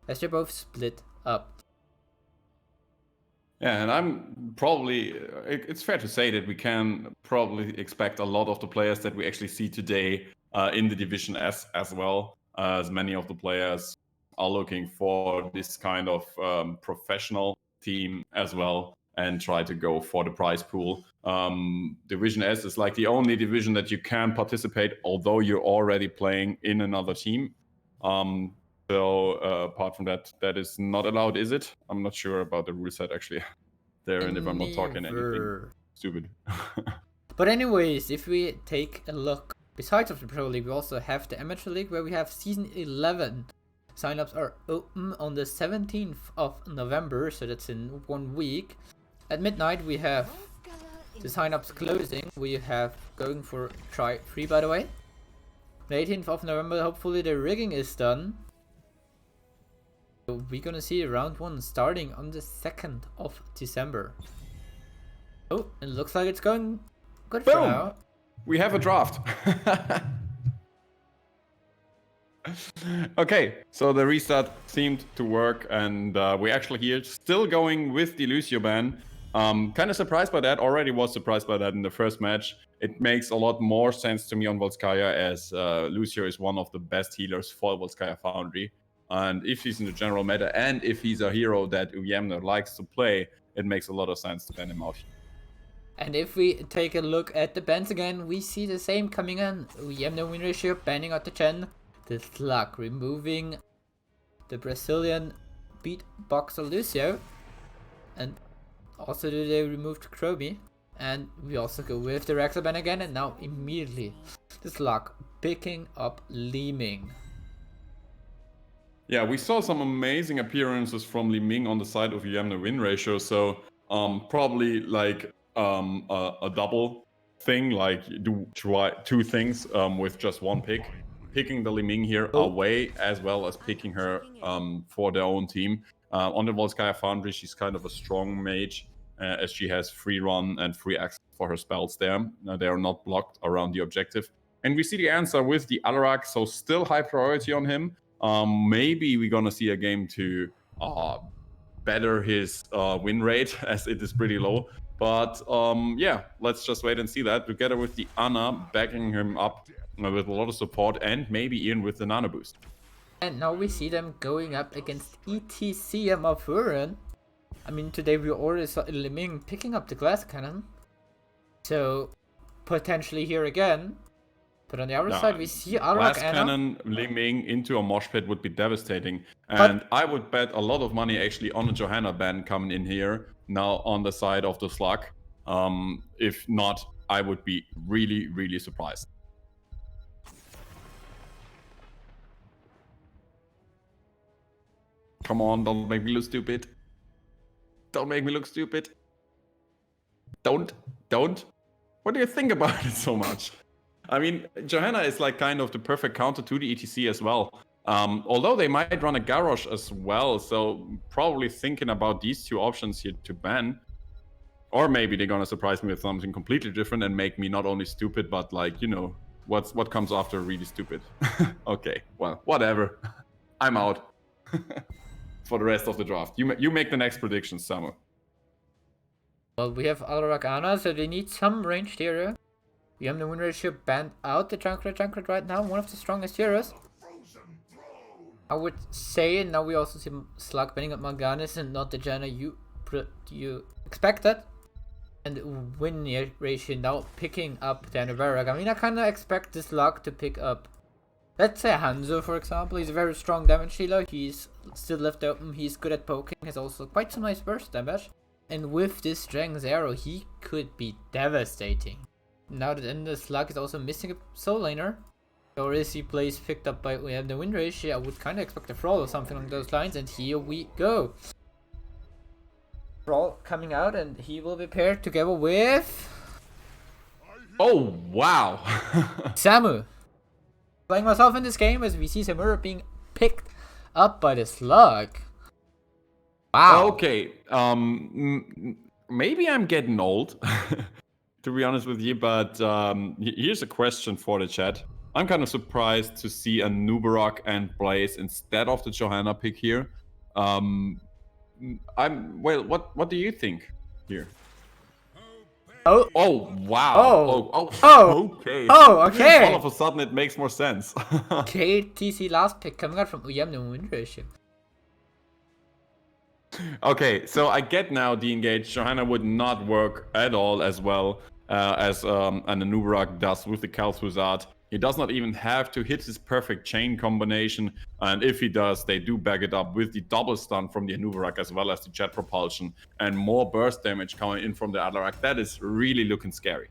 as they're both split up. Yeah, and I'm probably, it's fair to say that we can probably expect a lot of the players that we actually see today in the Division S as well, as many of the players are looking for this kind of professional team as well and try to go for the prize pool. Division S is like the only division that you can participate, although you're already playing in another team. So apart from that, that is not allowed, is it? I'm not sure about the rule set actually there, and if I'm not talking anything stupid. But anyways, if we take a look, besides of the Pro League, we also have the Amateur League, where we have Season 11. Signups are open on the 17th of November, so that's in 1 week. At midnight we have the signups closing. We have going for try 3, by the way. The 18th of November, hopefully the rigging is done. So we're gonna see round 1 starting on the 2nd of December. Oh, it looks like it's going good for now. We have a draft. Okay, so the restart seemed to work, and we're actually here still going with the Lucio ban. Kind of surprised by that, already was surprised by that in the first match. It makes a lot more sense to me on Volskaya, as Lucio is one of the best healers for Volskaya Foundry. And if he's in the general meta, and if he's a hero that Ujemne likes to play, it makes a lot of sense to ban him out. And if we take a look at the bans again, we see the same coming in. Ujemne win ratio banning out the Chen. The Slug removing the Brazilian beatboxer Lucio. And also they removed Krobi. And we also go with the Rexer ban again, and now immediately the Slug picking up Li Ming. Yeah, we saw some amazing appearances from Li Ming on the side of Ujemne win ratio, so probably like a double thing, like try 2 things with just 1 pick. Picking the Li Ming here away, as well as picking her for their own team. On the Volskaya Foundry, she's kind of a strong mage, as she has free run and free access for her spells there. They are not blocked around the objective. And we see the answer with the Alarak, so still high priority on him. Maybe we're gonna see a game to better his win rate, as it is pretty low. But yeah, let's just wait and see that, together with the Ana backing him up with a lot of support, and maybe even with the nano boost. And now we see them going up against ETC and Mafuren. I mean, today we already saw Li Ming picking up the glass cannon, so potentially here again. But on the other side, we see Alarak glass cannon Li Ming into a mosh pit would be devastating, and but I would bet a lot of money actually on a Johanna ban coming in here now on the side of the Slug. If not, I would be really, really surprised. Come on, don't make me look stupid. Don't make me look stupid. Don't. What do you think about it so much? I mean, Johanna is like kind of the perfect counter to the ETC as well. Although they might run a Garrosh as well, so probably thinking about these 2 options here to ban. Or maybe they're gonna surprise me with something completely different and make me not only stupid, but like, you know, what comes after really stupid. Okay, well, whatever. I'm out. For the rest of the draft. You make the next predictions, Samu. Well, we have Alarak Ana, so they need some ranged hero. We have the win ratio banned out the Junkrat right now, one of the strongest heroes. I would say now we also see Slug banning up Mal'Ganis and not the Janna you expected. And win ratio now picking up the Anabarak. I mean, I kind of expect this Slug to pick up, let's say Hanzo for example. He's a very strong damage dealer, he's still left open, he's good at poking, has also quite some nice burst damage. And with this Strength Arrow, he could be devastating. Now that the Slug is also missing a soul laner, or is he plays picked up by we have the win ratio, I would kind of expect a Thrall or something along those lines, and here we go. Thrall coming out, and he will be paired together with... Oh, wow! Samu. Playing myself in this game as we see Samura being picked up by the Slug. Wow. Okay, maybe I'm getting old, to be honest with you, but here's a question for the chat. I'm kind of surprised to see a Nubarak and Blaze instead of the Johanna pick here. Well, what do you think here? Oh. Oh, wow. Okay. Oh, okay. All of a sudden it makes more sense. KTC last pick coming out from Ujemne win ratio. Okay, so I get now the engage. Johanna would not work at all as well as an Anubarak does with the Kalthusat. He does not even have to hit his perfect chain combination, and if he does, they do back it up with the double stun from the Anubarak as well as the jet propulsion and more burst damage coming in from the Alarak. That is really looking scary.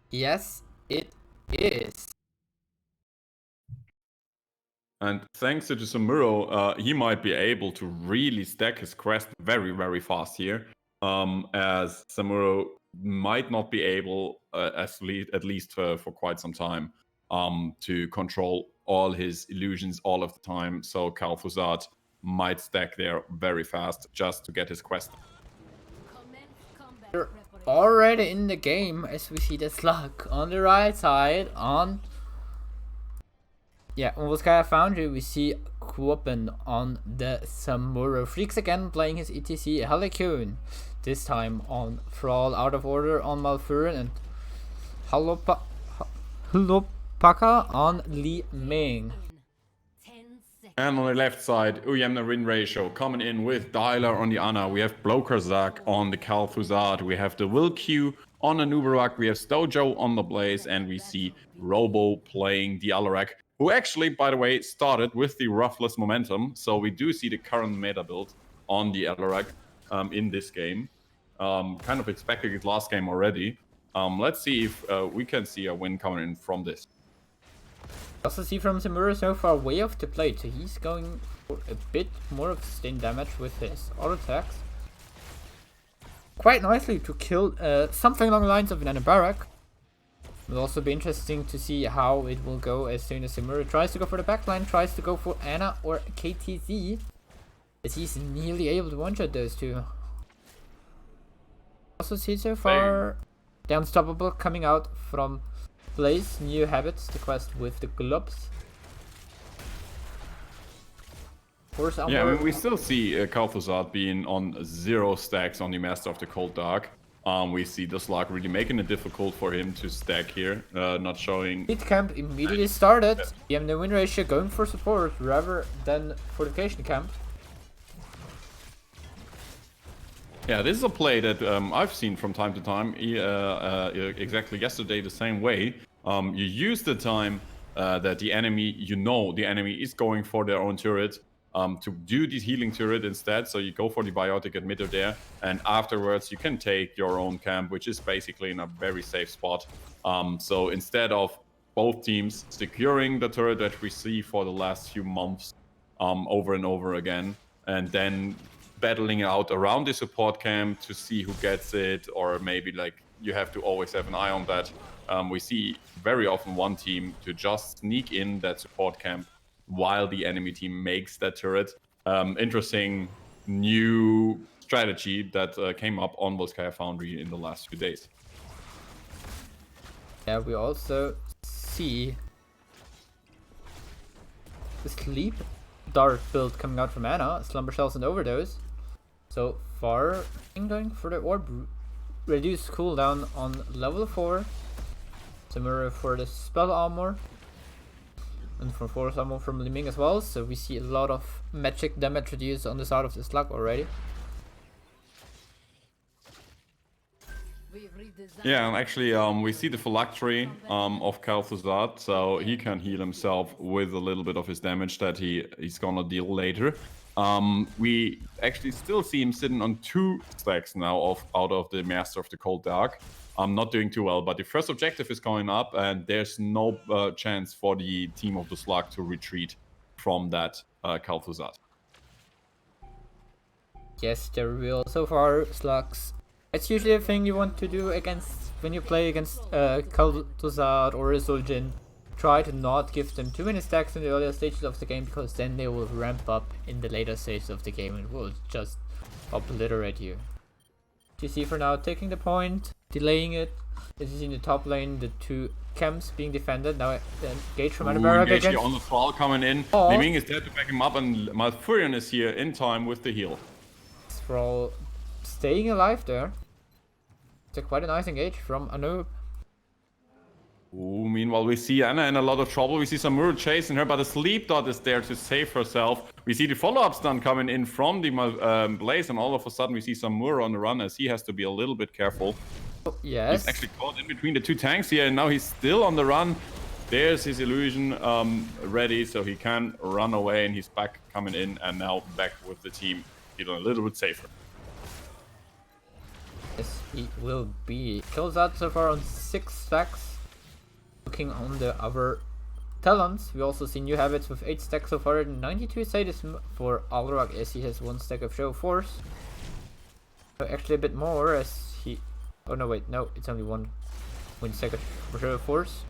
Yes, it is. And thanks to Samuro, he might be able to really stack his quest very, very fast here. As Samuro might not be able, at least for quite some time, to control all his illusions all of the time. So Kalthusat might stack there very fast just to get his quest. We're already in the game as we see the Slug on the right side on... Yeah, on Volskaya Foundry we see Quoppen on the Samuro. Freaks again playing his ETC Helicune. This time on Thrall, out of order on Malfurion, and Halopaka on Li Ming. And on the left side, Ujemne win ratio coming in with Dialer on the Ana. We have Blokerzak on the Kalthusat. We have the Will Q on the Nubarak. We have Stojo on the Blaze. And we see Robo playing the Alarak, who actually, by the way, started with the Roughless momentum. So we do see the current meta build on the Alarak in this game. Kind of expected it last game already. Let's see if we can see a win coming in from this. Also see from Samura so far way off the plate, so he's going for a bit more of sustained damage with his auto attacks. Quite nicely to kill something along the lines of an Anabarak. Will also be interesting to see how it will go as soon as Samura tries to go for the backline, tries to go for Ana or KTZ, as he's nearly able to one-shot those two. Also see so far the Unstoppable coming out from Blaze, new habits, the quest with the gloves. Yeah, I mean, we still see Kalthusat being on 0 stacks on the Master of the Cold Dark. We see the Slug really making it difficult for him to stack here, not showing... Hit camp immediately started. We have the win ratio going for support rather than fortification camp. Yeah, this is a play that I've seen from time to time, exactly yesterday the same way. You use the time that the enemy, the enemy is going for their own turret, to do the healing turret instead. So you go for the biotic emitter there, and afterwards you can take your own camp, which is basically in a very safe spot. So instead of both teams securing the turret that we see for the last few months over and over again, and then battling out around the support camp to see who gets it, or maybe like you have to always have an eye on that. We see very often one team to just sneak in that support camp while the enemy team makes that turret. Interesting new strategy that came up on Volskaya Foundry in the last few days. Yeah, we also see the Sleep Dart build coming out from Ana, Slumber Shells and Overdose. so far. Going for the orb. Reduce cooldown on level 4. Similar for the spell armor. And for force armor from Liming as well. So we see a lot of magic damage reduced on the side of the Slug already. Yeah, and actually, we see the phylactery of Kalthuzad, so he can heal himself with a little bit of his damage that he's gonna deal later. We actually still see him sitting on 2 stacks now out of the Master of the Cold Dark. Not doing too well, but the first objective is going up, and there's no chance for the team of the Slug to retreat from that Kalthuzad. Yes, the reveal so far, Slugs. It's usually a thing you want to do against when you play against Kalthuzad or Zul'jin. Try to not give them too many stacks in the earlier stages of the game, because then they will ramp up in the later stages of the game and will just obliterate you. GC for now taking the point, delaying it. This is in the top lane, the 2 camps being defended. Now engage from Anabara again. On the thrall coming in. Liming is there to back him up, and Malfurion is here in time with the heal. Thrall staying alive there. It's quite a nice engage from Anub. Ooh, meanwhile, we see Anna in a lot of trouble. We see Samuro chasing her, but a sleep dot is there to save herself. We see the follow-up stun coming in from the Blaze, and all of a sudden we see Samuro on the run as he has to be a little bit careful. Oh, yes. He's actually caught in between the 2 tanks here, and now he's still on the run. There's his illusion ready, so he can run away, and he's back coming in, and now back with the team, feeling a little bit safer. Yes, he will be. Kills out so far on 6 stacks. Looking on the other talents, we also see new habits with 8 stacks so far, and 92 sadism for Alrag as he has 1 stack of show force. So actually a bit more as he... Oh no, wait, no, it's only 1 stack of show force.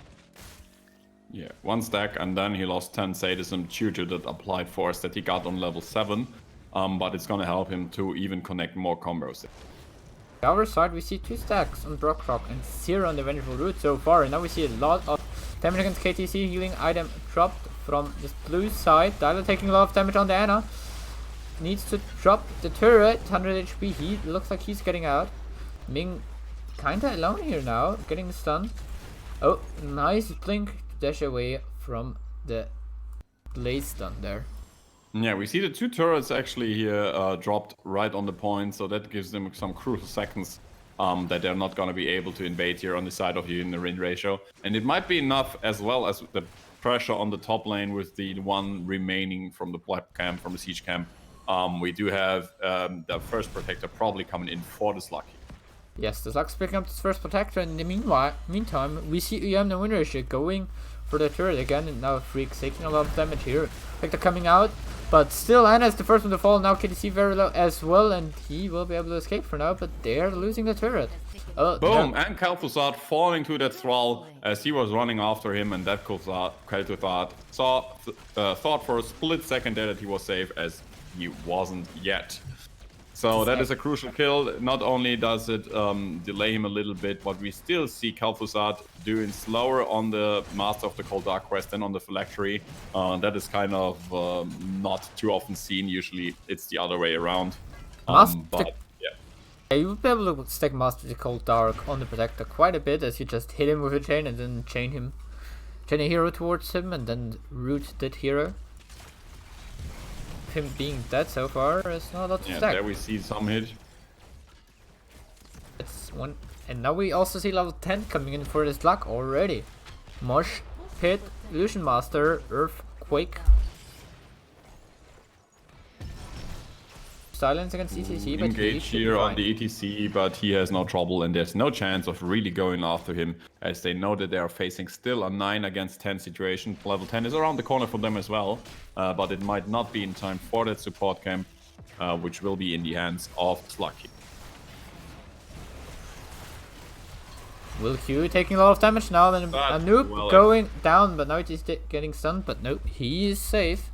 Yeah, 1 stack, and then he lost 10 sadism due to that applied force that he got on level 7. But it's gonna help him to even connect more combos. The other side, we see 2 stacks on Brockrock and 0 on the Vengeful Root so far, and now we see a lot of damage against KTC. Healing item dropped from this blue side. Dyla taking a lot of damage on the Anna. Needs to drop the turret, 100 HP. He looks like he's getting out. Ming kinda alone here now, getting stunned. Oh, nice blink to dash away from the Blaze stun there. Yeah, we see the 2 turrets actually here dropped right on the point, so that gives them some crucial seconds that they're not going to be able to invade here on the side of you in the win ratio. And it might be enough as well as the pressure on the top lane with the 1 remaining from the black camp, from the siege camp. We do have the first protector probably coming in for the Slug. Yes, the Slug's picking up this first protector, and in the meantime, we see Ujemne win ratio going for the turret again, and now Freak's taking a lot of damage here. Protector coming out. But still, Anna is the first one to fall. Now KTC very low as well, and he will be able to escape for now, but they're losing the turret. Boom! And Kalthuzad falling to that thrall as he was running after him, and that Kalthuzad thought for a split second there that he was safe, as he wasn't yet. So that is a crucial kill. Not only does it delay him a little bit, but we still see Kalthuzad doing slower on the Master of the Cold Dark quest than on the Phylactery. That is kind of not too often seen. Usually it's the other way around. But yeah, you would be able to stack Master of the Cold Dark on the Protector quite a bit, as you just hit him with a chain and then chain a hero towards him and then root that hero. Him being dead so far is not a lot to stack. There we see some hit. It's 1, and now we also see level 10 coming in for this Slug already. Mosh Pit, Illusion Master, Earthquake. Silence against ETC, but engage here on the ETC, but he has no trouble, and there's no chance of really going after him, as they know that they are facing still a 9 against 10 situation. Level 10 is around the corner for them as well, but it might not be in time for that support camp, which will be in the hands of Slug. Will Q taking a lot of damage now, then Anoop going down, but now he's getting stunned, but nope, he is safe.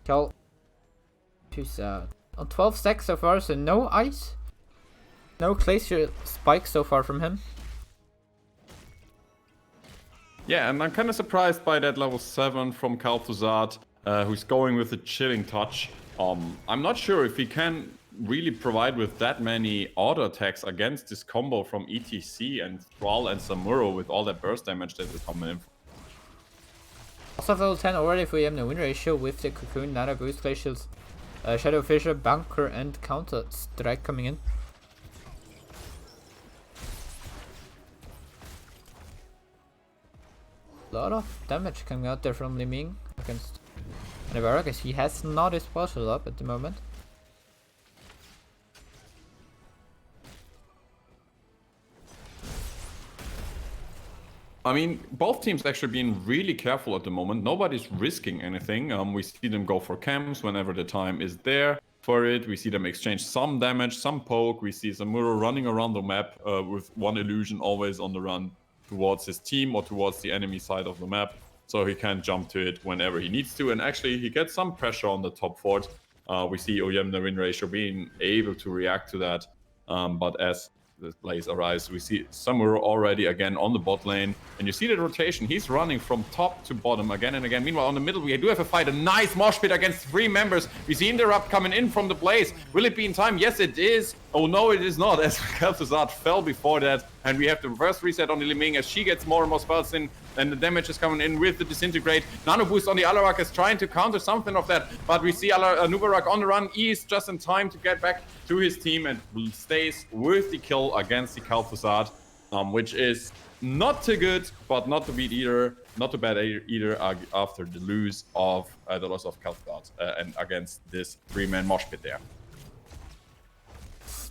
Cal. Too sad. On 12 stacks so far, so no ice. No glacier spikes so far from him. Yeah, and I'm kind of surprised by that level 7 from Kalthuzad, who's going with the chilling touch. I'm not sure if he can really provide with that many auto attacks against this combo from ETC and Thrall and Samuro with all that burst damage that is coming in. Also level 10 already for Ujemne win ratio with the Cocoon, Nana Boost, Glacials, Shadow Fissure, Bunker and Counter Strike coming in. A lot of damage coming out there from Liming against Navarra, because he has not his special up at the moment. I mean, both teams actually being really careful at the moment. Nobody's risking anything. We see them go for camps whenever the time is there for it. We see them exchange some damage, some poke. We see Samuro running around the map with one illusion always on the run towards his team or towards the enemy side of the map. So he can jump to it whenever he needs to. And actually, he gets some pressure on the top fort. We see Ujemne win ratio being able to react to that. But as the plays arise, we see Samuro already again on the bot lane, and you see the rotation. He's running from top to bottom again and again. Meanwhile, on the middle, we do have a fight, a nice mosh pit against 3 members. We see Interrupt coming in from the blaze. Will it be in time? Yes, it is. Oh no, it is not, as Kalthuzad fell before that, and we have the reverse reset on the Liming as she gets more and more spells in, and the damage is coming in with the Disintegrate. Nano Boost on the Alarak is trying to counter something of that, but we see Nubarak on the run. He is just in time to get back to his team and stays with the kill against the Kalthuzad, which is not too good, but not to beat either, not too bad either after the lose of the loss of Kalthuzad and against this 3-man mosh pit there.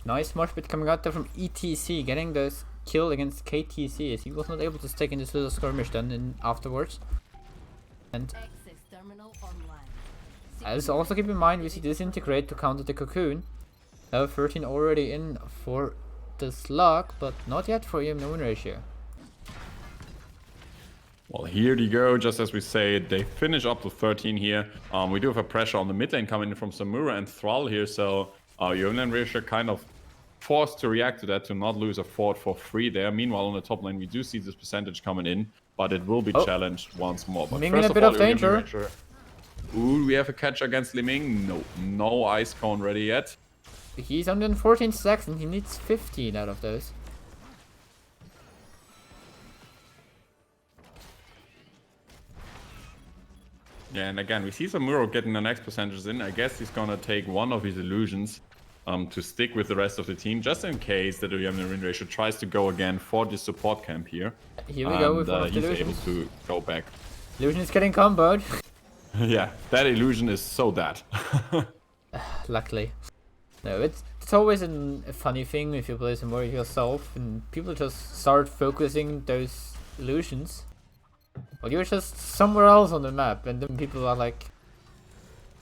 Nice mosh pit coming out there from ETC, getting this kill against KTC as he was not able to stick in this little skirmish then afterwards. And as also keep in mind, we see Disintegrate to counter the Cocoon. Level 13 already in for the Slug, but not yet for Ujemne win ratio. Well, here they go, just as we say, they finish up to 13 here. We do have a pressure on the mid lane coming in from Samuro and Thrall here, so Ujemne ratio kind of forced to react to that, to not lose a fort for free there. Meanwhile, on the top lane, we do see this percentage coming in, but it will be challenged once more. But Liming first in a bit of danger. Ooh, we have a catch against Liming. No ice cone ready yet. He's under 14 stacks and he needs 15 out of those. Yeah, and again, we see Samuro getting the next percentages in. I guess he's gonna take one of his illusions to stick with the rest of the team, just in case that Ujemne win ratio tries to go again for the support camp here. Here we go with one of the he's illusions. able to go back. Illusion is getting comboed. Yeah, that illusion is so dead. Luckily. No, it's always a funny thing if you play some more yourself and people just start focusing those illusions. Well, you're just somewhere else on the map and then people are like,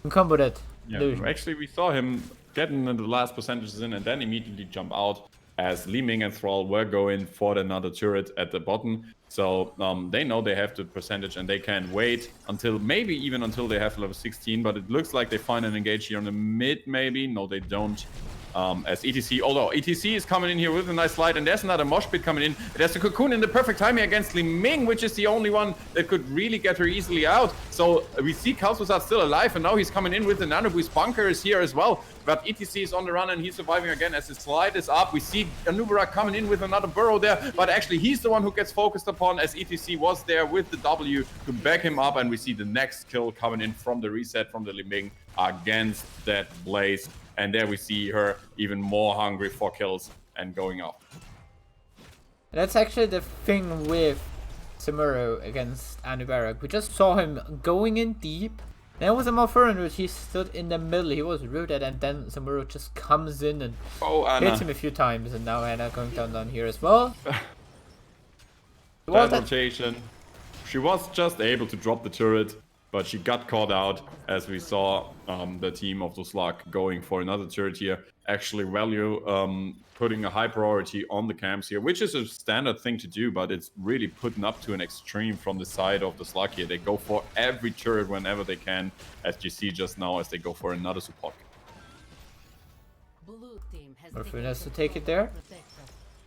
combo that illusion. Actually, we saw him getting the last percentages in and then immediately jump out as Liming and Thrall were going for another turret at the bottom. So they know they have the percentage and they can wait until, maybe even until they have level 16, but it looks like they find an engage here on the mid maybe. No, they don't. As ETC, although ETC is coming in here with a nice slide, and there's another mosh pit coming in. There's a Cocoon in the perfect timing against Liming, which is the only one that could really get her easily out. So we see Kalthuzad still alive, and now he's coming in with the Nano Boost. Bunker is here as well, but ETC is on the run and he's surviving again as his slide is up. We see Nubarak coming in with another burrow there, but actually he's the one who gets focused upon as ETC was there with the W to back him up, and we see the next kill coming in from the reset from the Liming against that Blaze. And there we see her even more hungry for kills and going up. That's actually the thing with Samuro against Anubarak. We just saw him going in deep. Then with a Malfurion root, he stood in the middle. He was rooted, and then Samuro just comes in and hits him a few times. And now Anna going down here as well. That rotation. She was just able to drop the turret, but she got caught out as we saw the team of the Slug going for another turret here. Actually value putting a high priority on the camps here, which is a standard thing to do, but it's really putting up to an extreme from the side of the Slug here. They go for every turret whenever they can, as you see just now as they go for another support. Morphine has to take it there.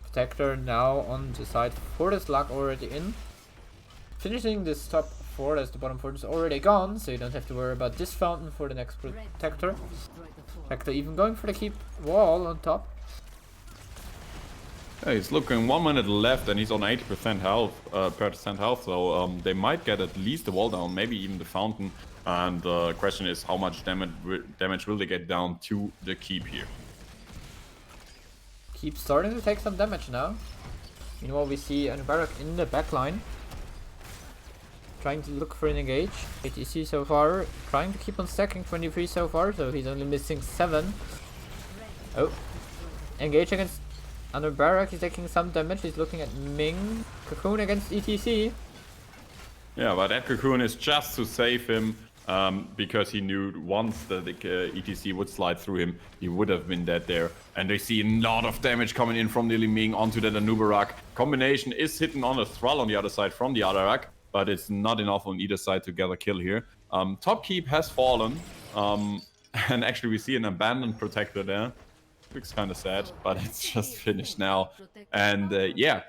Protector now on the side for the Slug already in. finishing this top 4 as the bottom 4 is already gone, so you don't have to worry about this fountain for the next protector. Protector even going for the keep wall on top. Yeah, he's looking 1 minute left and he's on 80% health, so they might get at least the wall down, maybe even the fountain. And the question is how much damage will they get down to the keep here. Keep starting to take some damage now. Meanwhile, we see Barak in the backline, trying to look for an engage. ATC so far, trying to keep on stacking 23 so far, so he's only missing 7. Oh, engage against Barak, he's taking some damage, he's looking at Ming. Cocoon against ETC. Yeah, but that Cocoon is just to save him, because he knew once that the ETC would slide through him, he would have been dead there. And they see a lot of damage coming in from the Ming onto the Barak. Combination is hitting on a Thrall on the other side from the Alarak, but it's not enough on either side to get a kill here. Top keep has fallen, and actually we see an abandoned protector there. Looks kind of sad, but it's just finished now. And yeah,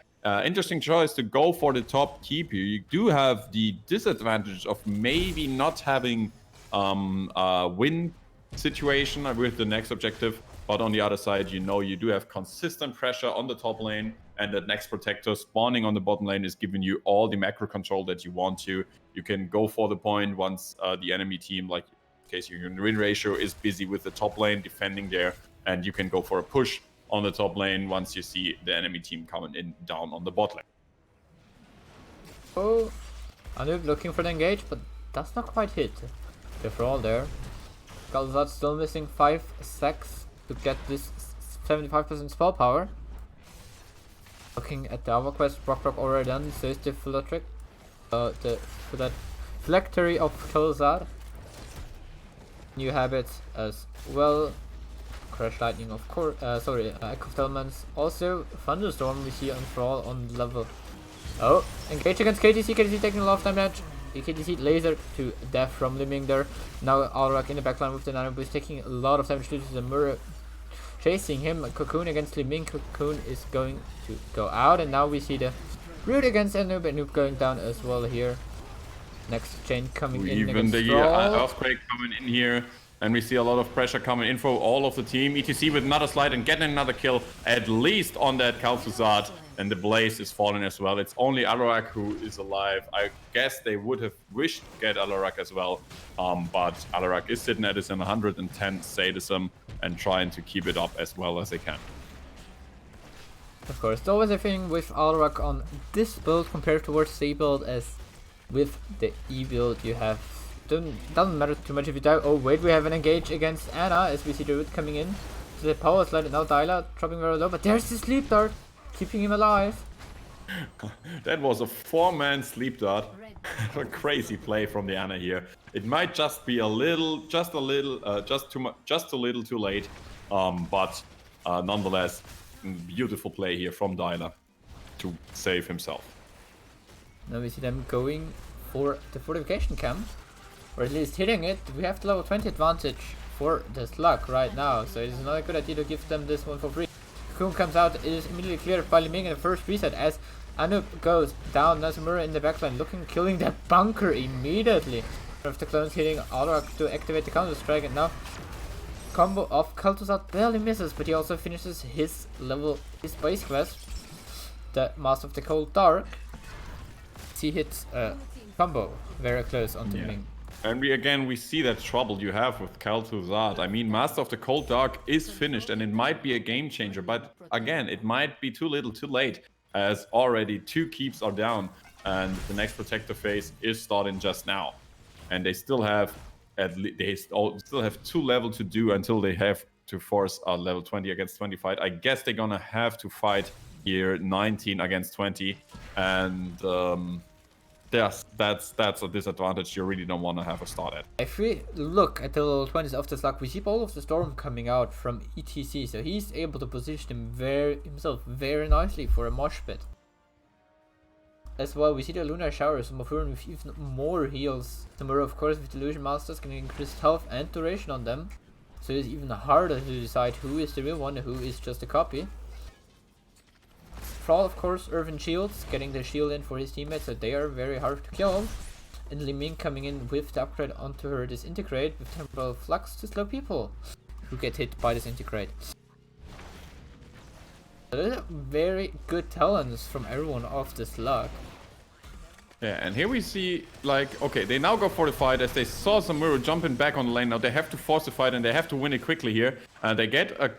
interesting choice to go for the top keep here. You do have the disadvantage of maybe not having a win situation with the next objective, but on the other side, you know you do have consistent pressure on the top lane, and the next protector spawning on the bottom lane is giving you all the macro control that you want to. You can go for the point once the enemy team, like in case your win ratio, is busy with the top lane defending there, and you can go for a push on the top lane once you see the enemy team coming in down on the bot lane. Oh, Anub looking for the engage, but does not quite hit. The Thrall there. Galzad still missing 5 stacks to get this 75% spell power. Looking at the other quest, Brock already done, so is the Philtrick. For that Phylactery of Galzad. New habits as well. Crash Lightning, of course. Echo of Elements. Also, Thunderstorm we see on Thrall on level. Oh, engage against KTC. KTC taking a lot of damage. The KTC laser to death from Liming there. Now Alrak in the backline with the Nano Boost taking a lot of damage due to the mirror chasing him. Cocoon against Liming. Cocoon is going to go out, and now we see the Root against Anub. Anub going down as well here. Next chain coming in. Even the Earthquake coming in here. And we see a lot of pressure coming in for all of the team. ETC with another slide and getting another kill, at least on that Kalthusad. And the Blaze is falling as well. It's only Alarak who is alive. I guess they would have wished to get Alarak as well. But Alarak is sitting at his 110 sadism and trying to keep it up as well as they can. Of course, there's always a thing with Alarak on this build compared towards C build, as with the E build you have doesn't matter too much if you die. Oh wait, we have an engage against Anna as we see the Root coming in. So the power slide now Dyla dropping very low, but there's the sleep dart keeping him alive. That was a 4-man sleep dart. A crazy play from the Anna here. It might just be just a little too late. But nonetheless, beautiful play here from Dyla to save himself. Now we see them going for the fortification camp, or at least hitting it. We have the level 20 advantage for the Slug right now, so it's not a good idea to give them this one for free. Cocoon comes out, it is immediately cleared by Liming in the first reset as Anub goes down. Nazumura in the backline killing that bunker immediately. Of the clones hitting Alrak to activate the counter strike, and now combo of Kalthusad barely misses, but he also finishes his base quest, the Master of the Cold Dark. He hits combo very close onto Ming. And we see that trouble you have with Kalthusad. I mean, Master of the Cold Dark is finished, and it might be a game changer, but again, it might be too little too late, as already 2 keeps are down, and the next protector phase is starting just now. And they still have still have 2 levels to do until they have to force a level 20 against 20 fight. I guess they're gonna have to fight here 19 against 20, and yes, that's a disadvantage you really don't want to have a start at. If we look at the level 20s of the Slug, we see Ball of the Storm coming out from ETC, so he's able to position himself very nicely for a mosh pit. As well, we see the Lunar Shower, so Mofurn with even more heals. Tomorrow, of course, with the Illusion Masters can increase health and duration on them, so it's even harder to decide who is the real one and who is just a copy. overall, of course, Irvin shields, getting the shield in for his teammates, so they are very hard to kill. And Li Ming coming in with the upgrade onto her disintegrate with temporal flux to slow people who get hit by disintegrate. So very good talents from everyone off the Slug. Yeah, and here we see, like, okay, they now go for the fight as they saw Samuro jumping back on the lane. Now they have to force the fight and they have to win it quickly here. They get a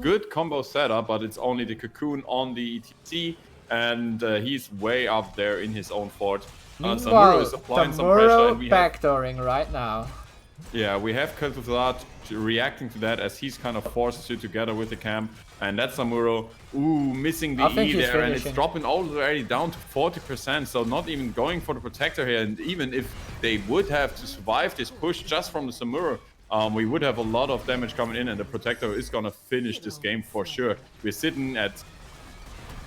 good combo setup, but it's only the cocoon on the ETC, and he's way up there in his own fort. Samuro is applying some pressure. And backdooring right now. Yeah, we have Kel'Thuzad reacting to that as he's kind of forces you together with the camp. And that's Samuro, missing the E there, and it's dropping already down to 40%, so not even going for the Protector here. And even if they would have to survive this push just from the Samuro, we would have a lot of damage coming in, and the Protector is gonna finish this game for sure. We're sitting at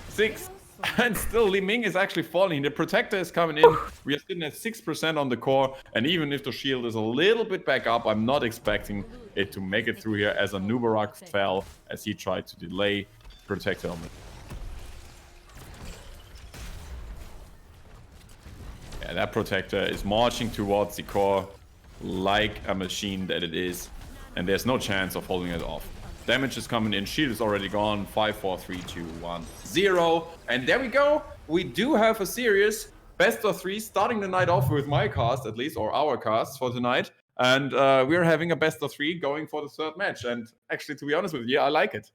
6, and still Li Ming is actually falling. The Protector is coming in. We are sitting at 6% on the core, and even if the shield is a little bit back up, I'm not expecting it to make it through here as a Nubarak fell as he tried to delay Protector on it. Yeah, that Protector is marching towards the core like a machine that it is, and there's no chance of holding it off. Damage is coming in, shield is already gone. 5, 4, 3, 2, 1, 0. And there we go. We do have a serious best of 3 starting the night off with my cast, at least, or our cast for tonight. And we're having a best of 3 going for the 3rd match. And actually, to be honest with you, I like it.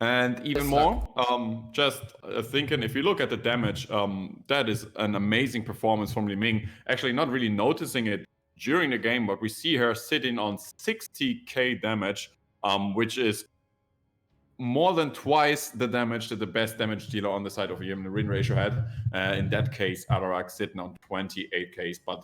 And even more, just thinking, if you look at the damage, that is an amazing performance from Li Ming. Actually, not really noticing it during the game, but we see her sitting on 60k damage, which is more than twice the damage that the best damage dealer on the side of Ujemne win ratio had. In that case, Alarak sitting on 28k, but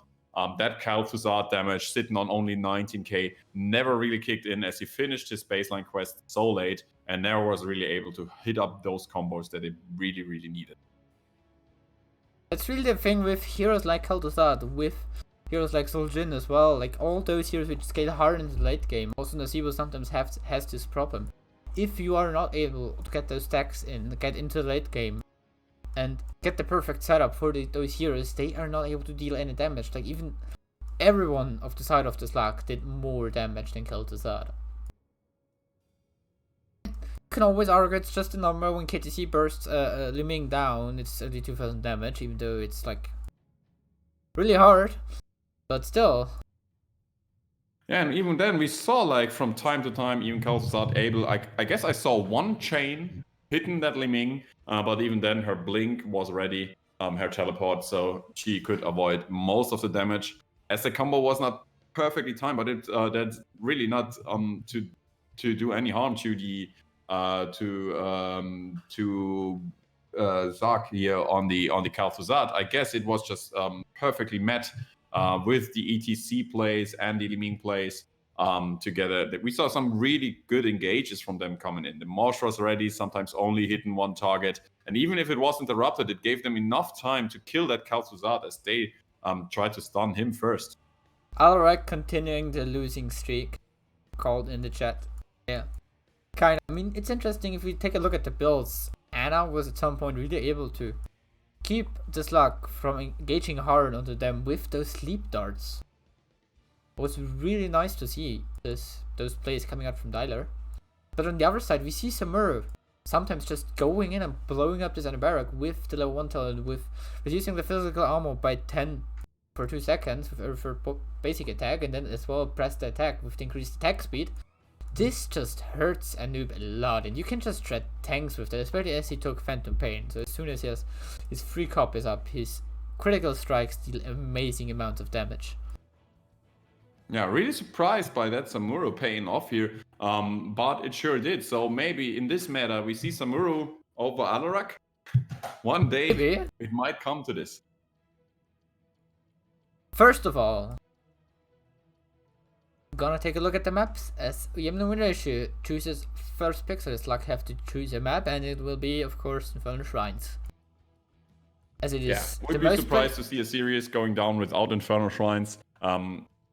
that Kel'Thuzad damage sitting on only 19k never really kicked in as he finished his baseline quest so late and never was really able to hit up those combos that it really, really needed. It's really the thing with heroes like Kel'Thuzad, with heroes like Zul'jin as well, like all those heroes which scale hard in the late game. Also Nasibu sometimes has this problem. If you are not able to get those stacks in, get into the late game, and get the perfect setup for those heroes, they are not able to deal any damage. Like even everyone of the side of the Slug did more damage than Kel'Thuzad. You can always argue it's just a number. When KTC bursts Li Ming down, it's only 2000 damage, even though it's like really hard, but still. Yeah, and even then we saw, like, from time to time, even Kel'Thuzad able, I guess I saw one chain hitting that Li Ming, but even then her blink was ready, her teleport, so she could avoid most of the damage, as the combo was not perfectly timed, but that's really not to do any harm to the Zark here on the Kel'Thuzad. I guess it was just perfectly met with the ETC plays and the Li Ming plays together. We saw some really good engages from them coming in. The Mosh was ready, sometimes only hitting one target. And even if it was interrupted, it gave them enough time to kill that Kel'Thuzad as they tried to stun him first. Alright, continuing the losing streak, called in the chat. Yeah. Kind of. I mean, it's interesting if we take a look at the builds. Ana was at some point really able to keep the Slug from engaging hard onto them with those sleep darts. It was really nice to see those plays coming out from Dyler. But on the other side, we see Samuro sometimes just going in and blowing up this Anabarak with the level 1 talent, with reducing the physical armor by 10 for 2 seconds for basic attack, and then as well press the attack with the increased attack speed. This just hurts a noob a lot, and you can just shred tanks with that, especially as he took Phantom Pain. So as soon as his free cop is up, his critical strikes deal amazing amounts of damage. Yeah, really surprised by that Samuro paying off here, but it sure did. So maybe in this meta we see Samuro over Alarak. One day Maybe. It might come to this. First of all, gonna take a look at the maps as Ujemne win ratio chooses first pick, so the Slug have to choose a map, and it will be, of course, Infernal Shrines. As it is. Would be surprised to see a series going down without Infernal Shrines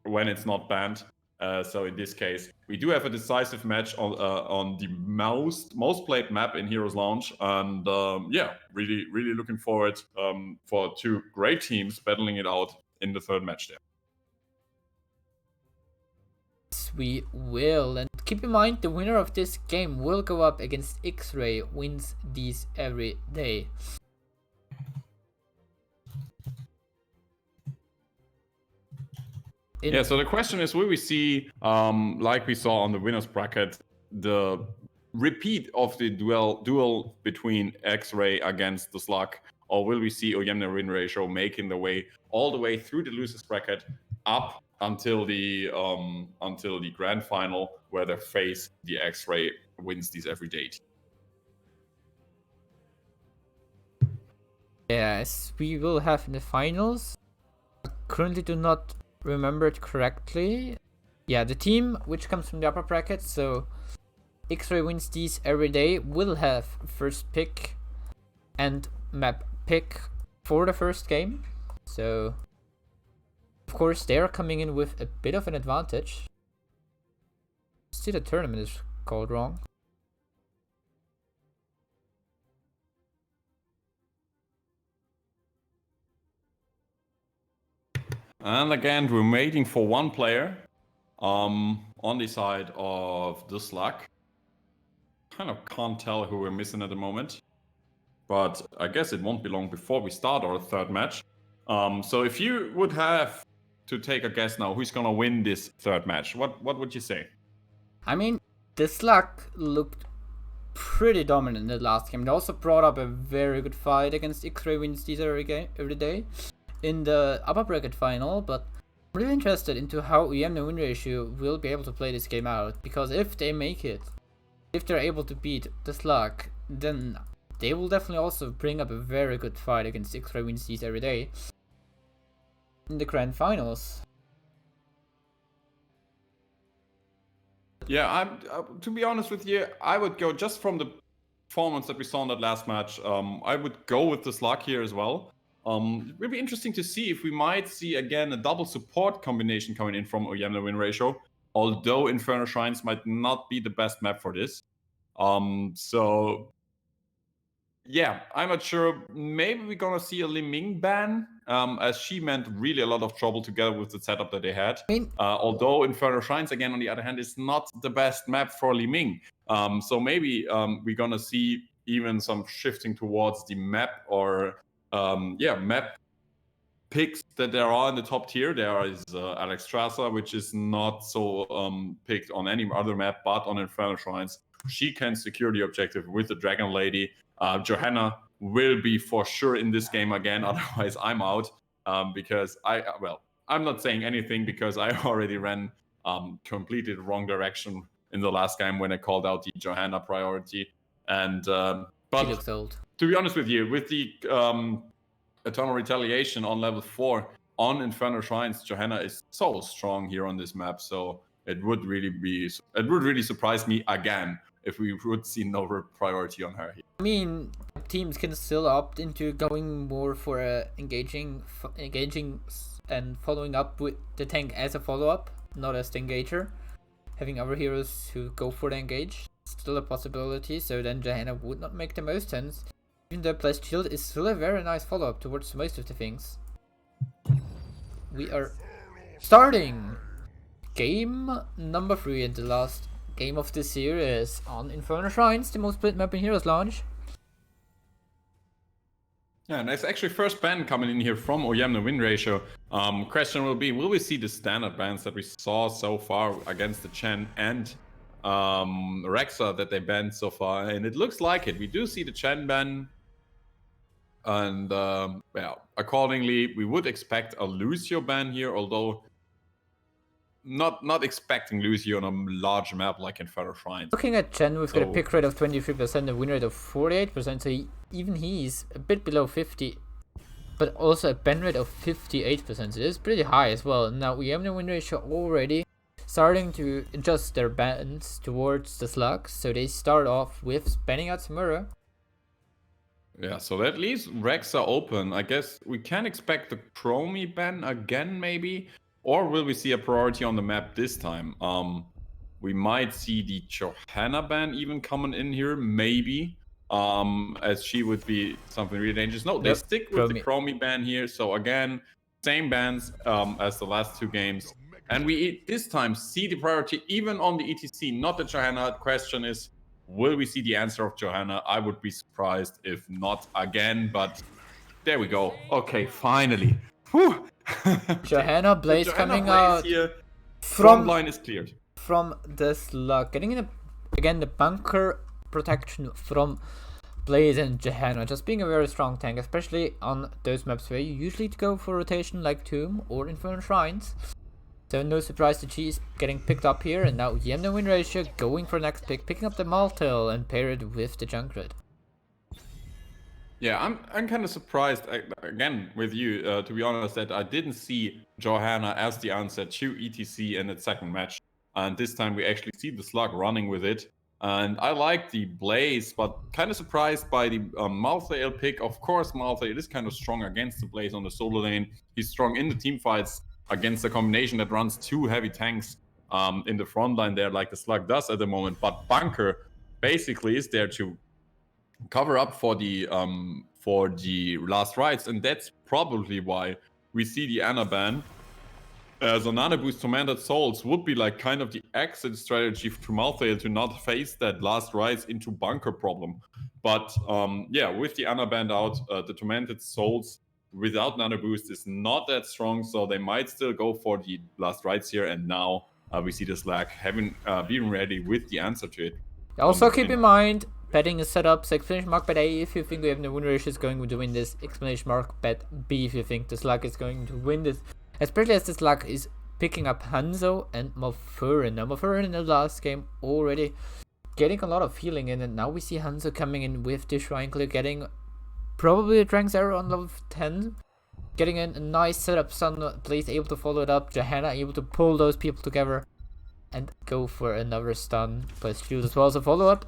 when it's not banned. So in this case, we do have a decisive match on the most played map in Heroes Launch, and yeah, really looking forward for two great teams battling it out in the third match there. Yes, we will, and keep in mind the winner of this game will go up against X-Ray, wins these every day. Yeah, so the question is, will we see, like we saw on the winners bracket, the repeat of the duel between X-Ray against the Slug, or will we see Ujemne win ratio making the way all the way through the losers bracket up until the grand final, where they face the X-Ray wins these every day? Yes, we will have in the finals. I currently do not remember it correctly. Yeah, the team which comes from the upper bracket, so X-Ray wins these every day, will have first pick and map pick for the first game. So of course they are coming in with a bit of an advantage. See, the tournament is called wrong. And again, we're waiting for one player on the side of the Slug. Kind of can't tell who we're missing at the moment, but I guess it won't be long before we start our third match. So if you would have to take a guess now, who's gonna win this third match? What would you say? I mean, the Slug looked pretty dominant in the last game. They also brought up a very good fight against X-Ray wins these every day in the upper bracket final, but I'm really interested into how Ujemne win ratio will be able to play this game out, because if they make it, if they're able to beat the Slug, then they will definitely also bring up a very good fight against X-Ray wins these every day in the grand finals. Yeah, to be honest with you, I would go just from the performance that we saw in that last match. I would go with the Slug here as well. It will be interesting to see if we might see again a double support combination coming in from Ujemne win ratio, although Inferno Shrines might not be the best map for this. So yeah, I'm not sure. Maybe we're gonna see a Li Ming ban, as she meant really a lot of trouble together with the setup that they had. Although Inferno Shrines, again, on the other hand, is not the best map for Li Ming. So maybe we're gonna see even some shifting towards the map or map picks that there are in the top tier. There is Alex Strasser, which is not so picked on any other map, but on Inferno Shrines. She can secure the objective with the Dragon Lady. Johanna will be for sure in this game again, otherwise I'm out, because I'm not saying anything because I already ran completely the wrong direction in the last game when I called out the Johanna priority. And but She looks old. To be honest with you, with the Eternal Retaliation on level 4 on Inferno Shrines, Johanna is so strong here on this map, so it would really surprise me again if we would see no priority on her here. I mean, teams can still opt into going more for engaging and following up with the tank as a follow-up, not as the engager. Having other heroes who go for the engage, still a possibility, so then Johanna would not make the most sense. Even though Blessed Shield is still a very nice follow-up towards most of the things. We are starting game number 3 and the last game of this series on Inferno Shrines, the most played map in Heroes Launch. Yeah, and there's actually first ban coming in here from Ujemne win ratio. Question will be, will we see the standard bans that we saw so far against the Chen and Rexa that they banned so far? And it looks like it. We do see the Chen ban. And accordingly, we would expect a Lucio ban here, although not expecting Lucio on a large map like Inferno Shrines. Looking at Chen, we've got a pick rate of 23% and a win rate of 48%, so even he's a bit below 50, but also a ban rate of 58%, so it's pretty high as well. Now we have the win ratio already starting to adjust their bans towards the Slugs, so they start off with banning out Samura. Yeah, so that leaves Rexa open. I guess we can expect the Chromie ban again, maybe. Or will we see a priority on the map this time? We might see the Johanna ban even coming in here, maybe. As she would be something really dangerous. No, they stick with the Chromie ban here. So again, same bans as the last 2 games. And we this time see the priority even on the ETC, not the Johanna. Question is, will we see the answer of Johanna? I would be surprised if not again, but there we go. Okay, finally. Whew. Johanna Blaze coming out here. Front line is cleared. From the Slug. Getting in again the bunker protection from Blaze and Johanna. Just being a very strong tank, especially on those maps where you usually go for rotation like Tomb or Infernal Shrines. So no surprise that she's getting picked up here, and now Ujemne win ratio going for next pick, picking up the Maltail and pair it with the Junkrat. Yeah, I'm kind of surprised again with you, to be honest, that I didn't see Johanna as the answer to ETC in its second match, and this time we actually see the Slug running with it. And I like the Blaze, but kind of surprised by the Malthael pick. Of course, Malthael is kind of strong against the Blaze on the solo lane. He's strong in the team fights against a combination that runs 2 heavy tanks in the front line there, like the Slug does at the moment. But Bunker basically is there to cover up for the last rites, and that's probably why we see the Ana ban. As a nano boost Tormented Souls would be like kind of the exit strategy to Malthael to not face that last rise into Bunker problem. But yeah, with the Ana band out, the Tormented Souls without nano boost is not that strong, so they might still go for the last rights here. And now we see the Slug having being ready with the answer to it. Also keep in mind, betting is set up, so exclamation mark bet A if you think we have no win ratio is going to win this, exclamation mark bet B if you think the Slug is going to win this. Especially as the Slug is picking up Hanzo and Malfurion. Now Malfurion in the last game already getting a lot of healing in, and now we see Hanzo coming in with the Shrine Clear, getting probably a Drank's Arrow on level 10. Getting in a nice setup, Sun Blaze able to follow it up, Johanna able to pull those people together and go for another stun, plus shield as well as a follow up.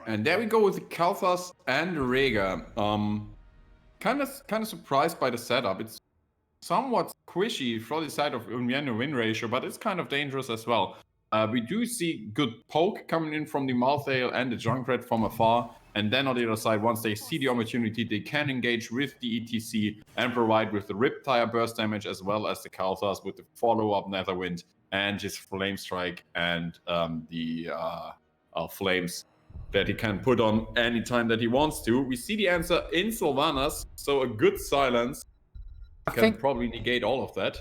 And there we go with the Kalthas and Rega. Kind of surprised by the setup. It's somewhat squishy for the side of Ujemne win ratio, but it's kind of dangerous as well. We do see good poke coming in from the Malthael and the Junkrat from afar, and then on the other side, once they see the opportunity, they can engage with the ETC and provide with the Riptire burst damage as well as the Kalthas with the follow-up Netherwind and his Flame Strike and the Flames that he can put on any time that he wants to. We see the answer in Sylvanas, so a good silence can probably negate all of that.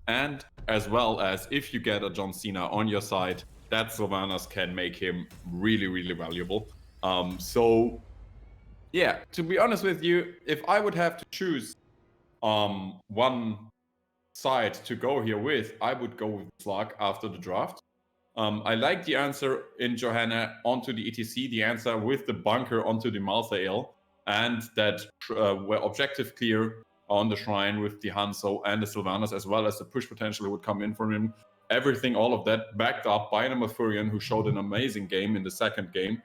And as well as if you get a John Cena on your side, that Sylvanas can make him really, really valuable. So yeah, to be honest with you, if I would have to choose one side to go here with, I would go with Slug after the draft. I like the answer in Johanna onto the ETC, the answer with the Bunker onto the Malthael, and that were objective clear on the Shrine with the Hanzo and the Sylvanas, as well as the push potential would come in from him. Everything, all of that backed up by Malfurion, who showed an amazing game in the second game,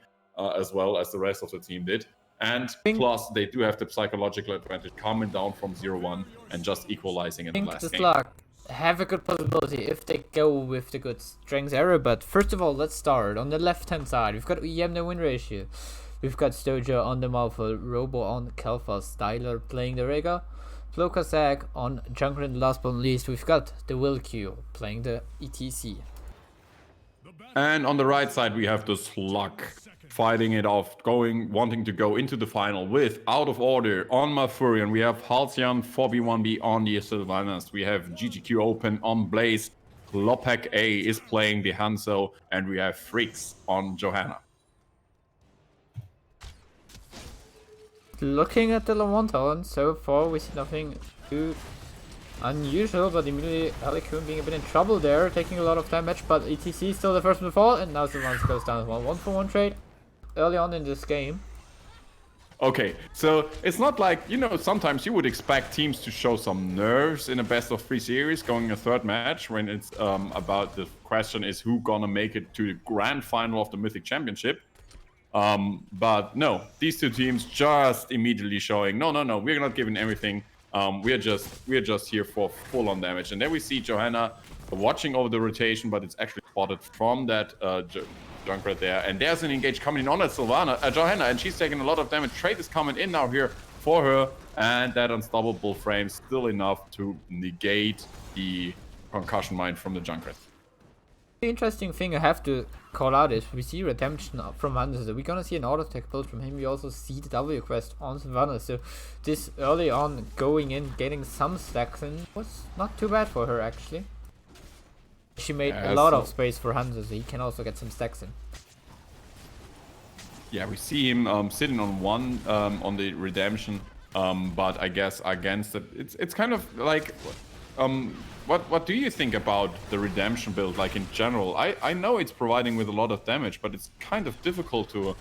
as well as the rest of the team did. And plus, they do have the psychological advantage coming down from 0-1 and just equalizing in the last game. Slug have a good possibility if they go with the good Strength Arrow, but first of all, let's start on the left-hand side. We've got Ujemne win ratio. We've got Stojo on the Malfoy, Robo on Kalthas, Styler playing the Rega, Flokazag on Junkrat, and last but not least, we've got the Will Q playing the ETC. And on the right side, we have the Slug fighting it off, wanting to go into the final with Out of Order on Malfurion. We have Halcyon 4v1b on the Sylvanas. We have GGQ Open on Blaze. Lopek A is playing the Hanzo, and we have Freaks on Johanna. Looking at the Lamontalon, so far we see nothing too unusual, but immediately Alikun being a bit in trouble there, taking a lot of damage, but ETC still the first one to fall, and now Sylvanas goes down as well. 1-for-1 trade early on in this game. Okay, so it's not like, you know, sometimes you would expect teams to show some nerves in a best-of-3 series going a third match when it's about the question is who gonna make it to the grand final of the Mythic Championship. But no, these two teams just immediately showing, no, we're not giving everything. We're just here for full-on damage. And then we see Johanna watching over the rotation, but it's actually spotted from that Junkrat there. And there's an engage coming in on that Johanna, and she's taking a lot of damage. Trade is coming in now here for her, and that unstoppable frame still enough to negate the concussion mine from the Junkrat. The interesting thing I have to call out is we see redemption from Hanzo. We're gonna see an auto attack build from him. We also see the W quest on Savannah. So this early on going in, getting some stacks in was not too bad for her actually. She made a lot of space for Hanzo, so he can also get some stacks in. Yeah, we see him sitting on one on the redemption, but I guess against it, it's kind of like, what do you think about the redemption build, like in general? I know it's providing with a lot of damage, but it's kind of difficult to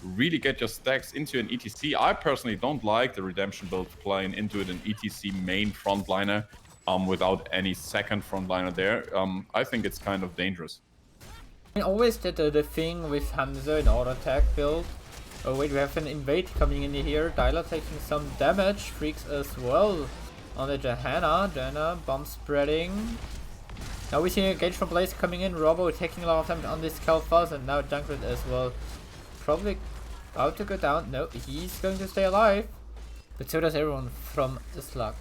really get your stacks into an ETC. I personally don't like the redemption build playing into it an ETC main frontliner without any second frontliner there. I think it's kind of dangerous. I always did the thing with Hanzo in auto attack build. Oh wait, we have an invade coming in here. Dyla taking some damage. Freaks as well on the Johanna. Bomb spreading. Now we see a engage from Blaze coming in. Robo taking a lot of damage on this Kalfas, and now Junkrat as well. Probably about to go down. No, he's going to stay alive. But so does everyone from the Slug.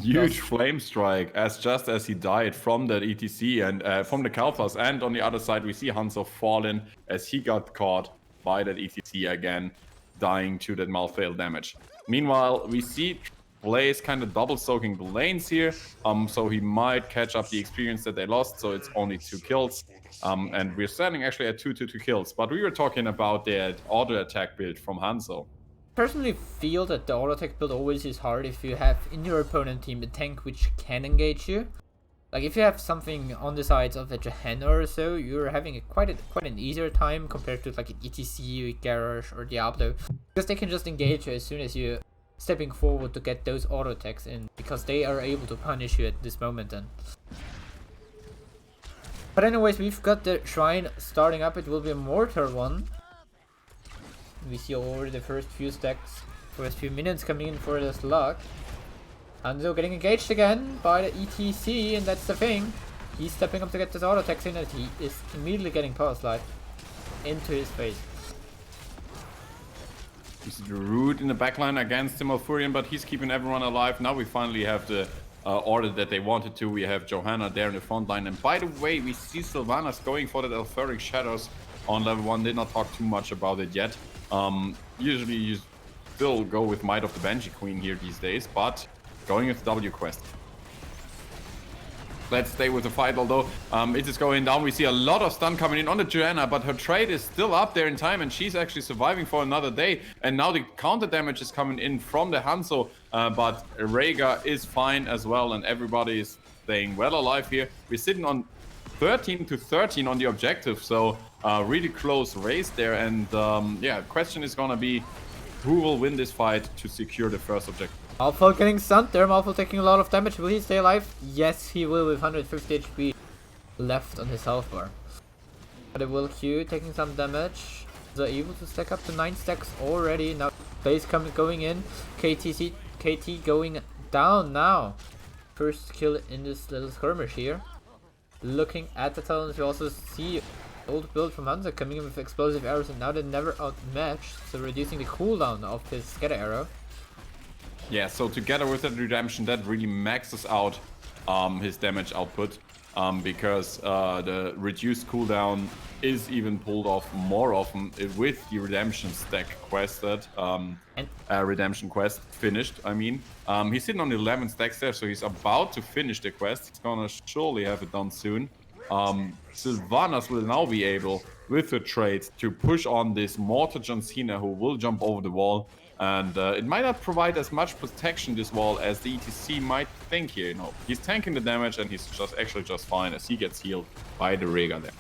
Huge flame strike just as he died from that ETC and from the Kalfas, and on the other side we see Hanzo fallen as he got caught by that ETC again, dying to that Malfail damage. Meanwhile, we see Blaze kind of double soaking the lanes here, so he might catch up the experience that they lost, so it's only 2 kills. And we're standing actually at 2 kills, but we were talking about that auto attack build from Hanzo. Personally feel that the auto attack build always is hard if you have in your opponent team a tank which can engage you. Like if you have something on the sides of a Johanna or so, you're having quite an easier time compared to like an ETC, Garrosh or Diablo, because they can just engage you as soon as you're stepping forward to get those auto attacks in, because they are able to punish you at this moment then. But anyways, we've got the shrine starting up. It will be a mortar one. We see already the first few stacks, first few minutes coming in for the Slug. Hanzo getting engaged again by the ETC, and that's the thing. He's stepping up to get this auto attack in, and he is immediately getting power slide into his face. We see the root in the backline against Malfurion, but he's keeping everyone alive. Now we finally have the order that they wanted to. We have Johanna there in the front line, and by the way, we see Sylvanas going for the Alpharic Shadows on level 1. Did not talk too much about it yet. Usually you still go with Might of the Banshee Queen here these days, but going with W quest. Let's stay with the fight, although it is going down. We see a lot of stun coming in on the Johanna, but her trade is still up there in time, and she's actually surviving for another day. And now the counter damage is coming in from the Hanzo, but Rhaegar is fine as well, and everybody is staying well alive here. We're sitting on 13-13 on the objective, so really close race there. And yeah, question is gonna be who will win this fight to secure the first objective. Malfoy getting stunned there. Malfoy taking a lot of damage. Will he stay alive? Yes, he will, with 150 HP left on his health bar. But it will Q taking some damage. They're able to stack up to 9 stacks already. Now base going in. KT going down now. First kill in this little skirmish here. Looking at the talents, we also see old build from Hanzo coming in with explosive arrows, and now they're never outmatched, so reducing the cooldown of his scatter arrow. Yeah, so together with that redemption, that really maxes out his damage output, because the reduced cooldown is even pulled off more often with the redemption stack quested. Redemption quest finished, I mean. He's sitting on 11 stacks there, so he's about to finish the quest. He's gonna surely have it done soon. Sylvanas will now be able, with the trade, to push on this Mortar John Cena, who will jump over the wall. And it might not provide as much protection, this wall, as the ETC might think here. You know, he's tanking the damage, and he's just fine as he gets healed by the Rhaegar there.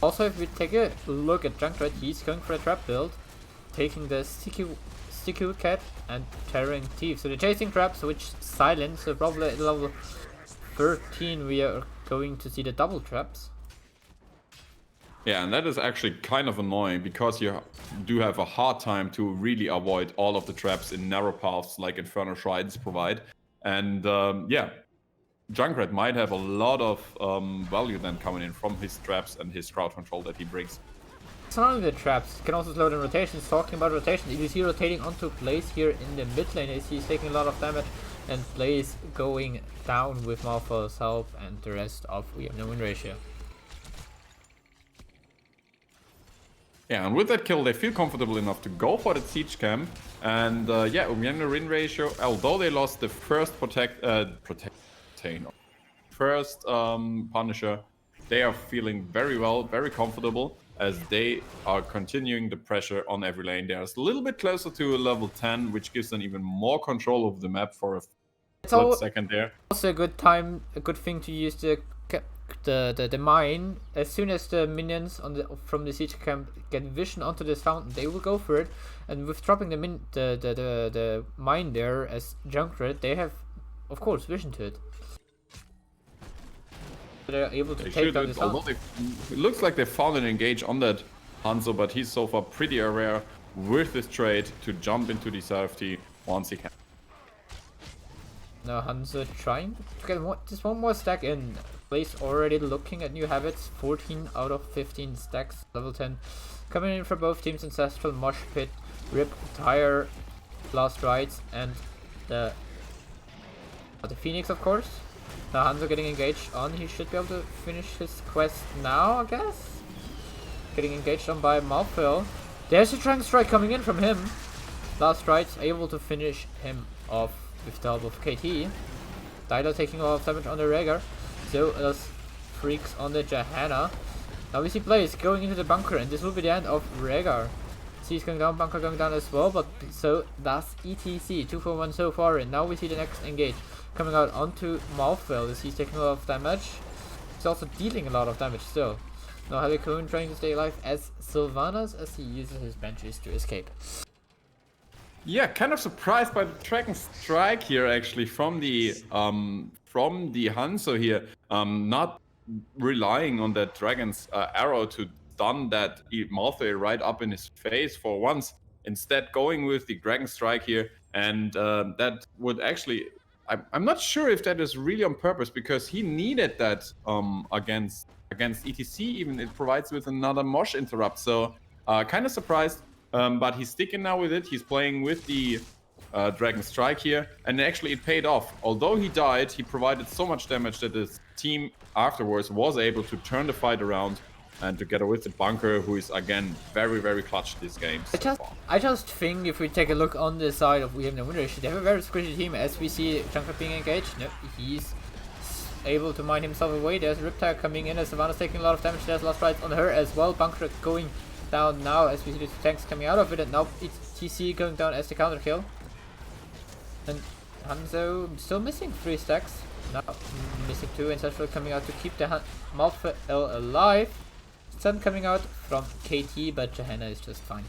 Also, if we take a look at Junkrat, he's going for a trap build, taking the Sticky Cat and Tearing Teeth. So the chasing traps, which silence, so probably at level 13 we are going to see the double traps. Yeah, and that is actually kind of annoying because you do have a hard time to really avoid all of the traps in narrow paths like Inferno Shrines provide. And yeah, Junkrat might have a lot of value then coming in from his traps and his crowd control that he brings. It's not only the traps, you can also slow down rotations. Talking about rotations, you see rotating onto Blaze here in the mid lane as he's taking a lot of damage, and Blaze going down with Malphite's help and the rest of Ujemne win ratio. Yeah, and with that kill, they feel comfortable enough to go for the siege camp. And yeah, Ujemne win ratio, although they lost the first first Punisher, they are feeling very well, very comfortable as they are continuing the pressure on every lane. They are a little bit closer to level 10, which gives them even more control of the map for a split second there. Also a good thing to use the mine. As soon as the minions from the siege camp get vision onto this fountain, they will go for it. And with dropping the mine there as Junkrat, they have, of course, vision to it. They're able to take down this fountain. It looks like they found an engage on that Hanzo, but he's so far pretty aware with this trade to jump into the CFT once he can. Now Hanzo trying to get just one more stack in. Blaze already looking at new habits. 14 out of 15 stacks, level 10. Coming in for both teams: Ancestral, Mosh Pit, Rip, Tire, Last Rites, and the Phoenix, of course. Now Hanzo getting engaged on. He should be able to finish his quest now, I guess. Getting engaged on by Malphite. There's a Trank Strike coming in from him. Last Rites able to finish him off with the help of KT. Dido taking a lot of damage on the Rhaegar. So does Freaks on the Johanna. Now we see Blaze going into the bunker, and this will be the end of Rhaegar. C's going down, bunker going down as well, but so that's ETC. 2 for 1 so far, and now we see the next engage coming out onto Malphite as he's taking a lot of damage. He's also dealing a lot of damage still. Now Helicone trying to stay alive as Sylvanas as he uses his benches to escape. Yeah, kind of surprised by the Dragon Strike here actually from the Hanzo here. Not relying on that Dragon's arrow to stun that Malphite right up in his face for once. Instead going with the Dragon Strike here, and that would actually... I'm not sure if that is really on purpose, because he needed that against ETC. Even it provides with another Mosh interrupt, so kind of surprised. But he's sticking now with it. He's playing with the Dragon Strike here, and actually it paid off. Although he died, he provided so much damage that his team afterwards was able to turn the fight around and together with the bunker, who is again very, very clutch this game. I just think if we take a look on the side of Ujemne win ratio, they have a very squishy team. As we see Junkrat being engaged, no, he's able to mine himself away. There's Riptide coming in as Savannah's taking a lot of damage. There's Last Rites on her as well. Bunker going down now as we see the tanks coming out of it, and now it's TC going down as the counter kill. And Hanzo still missing 3 stacks. Now missing 2. Ancestral coming out to keep the Malphite alive. Stun coming out from KT, but Johanna is just fine.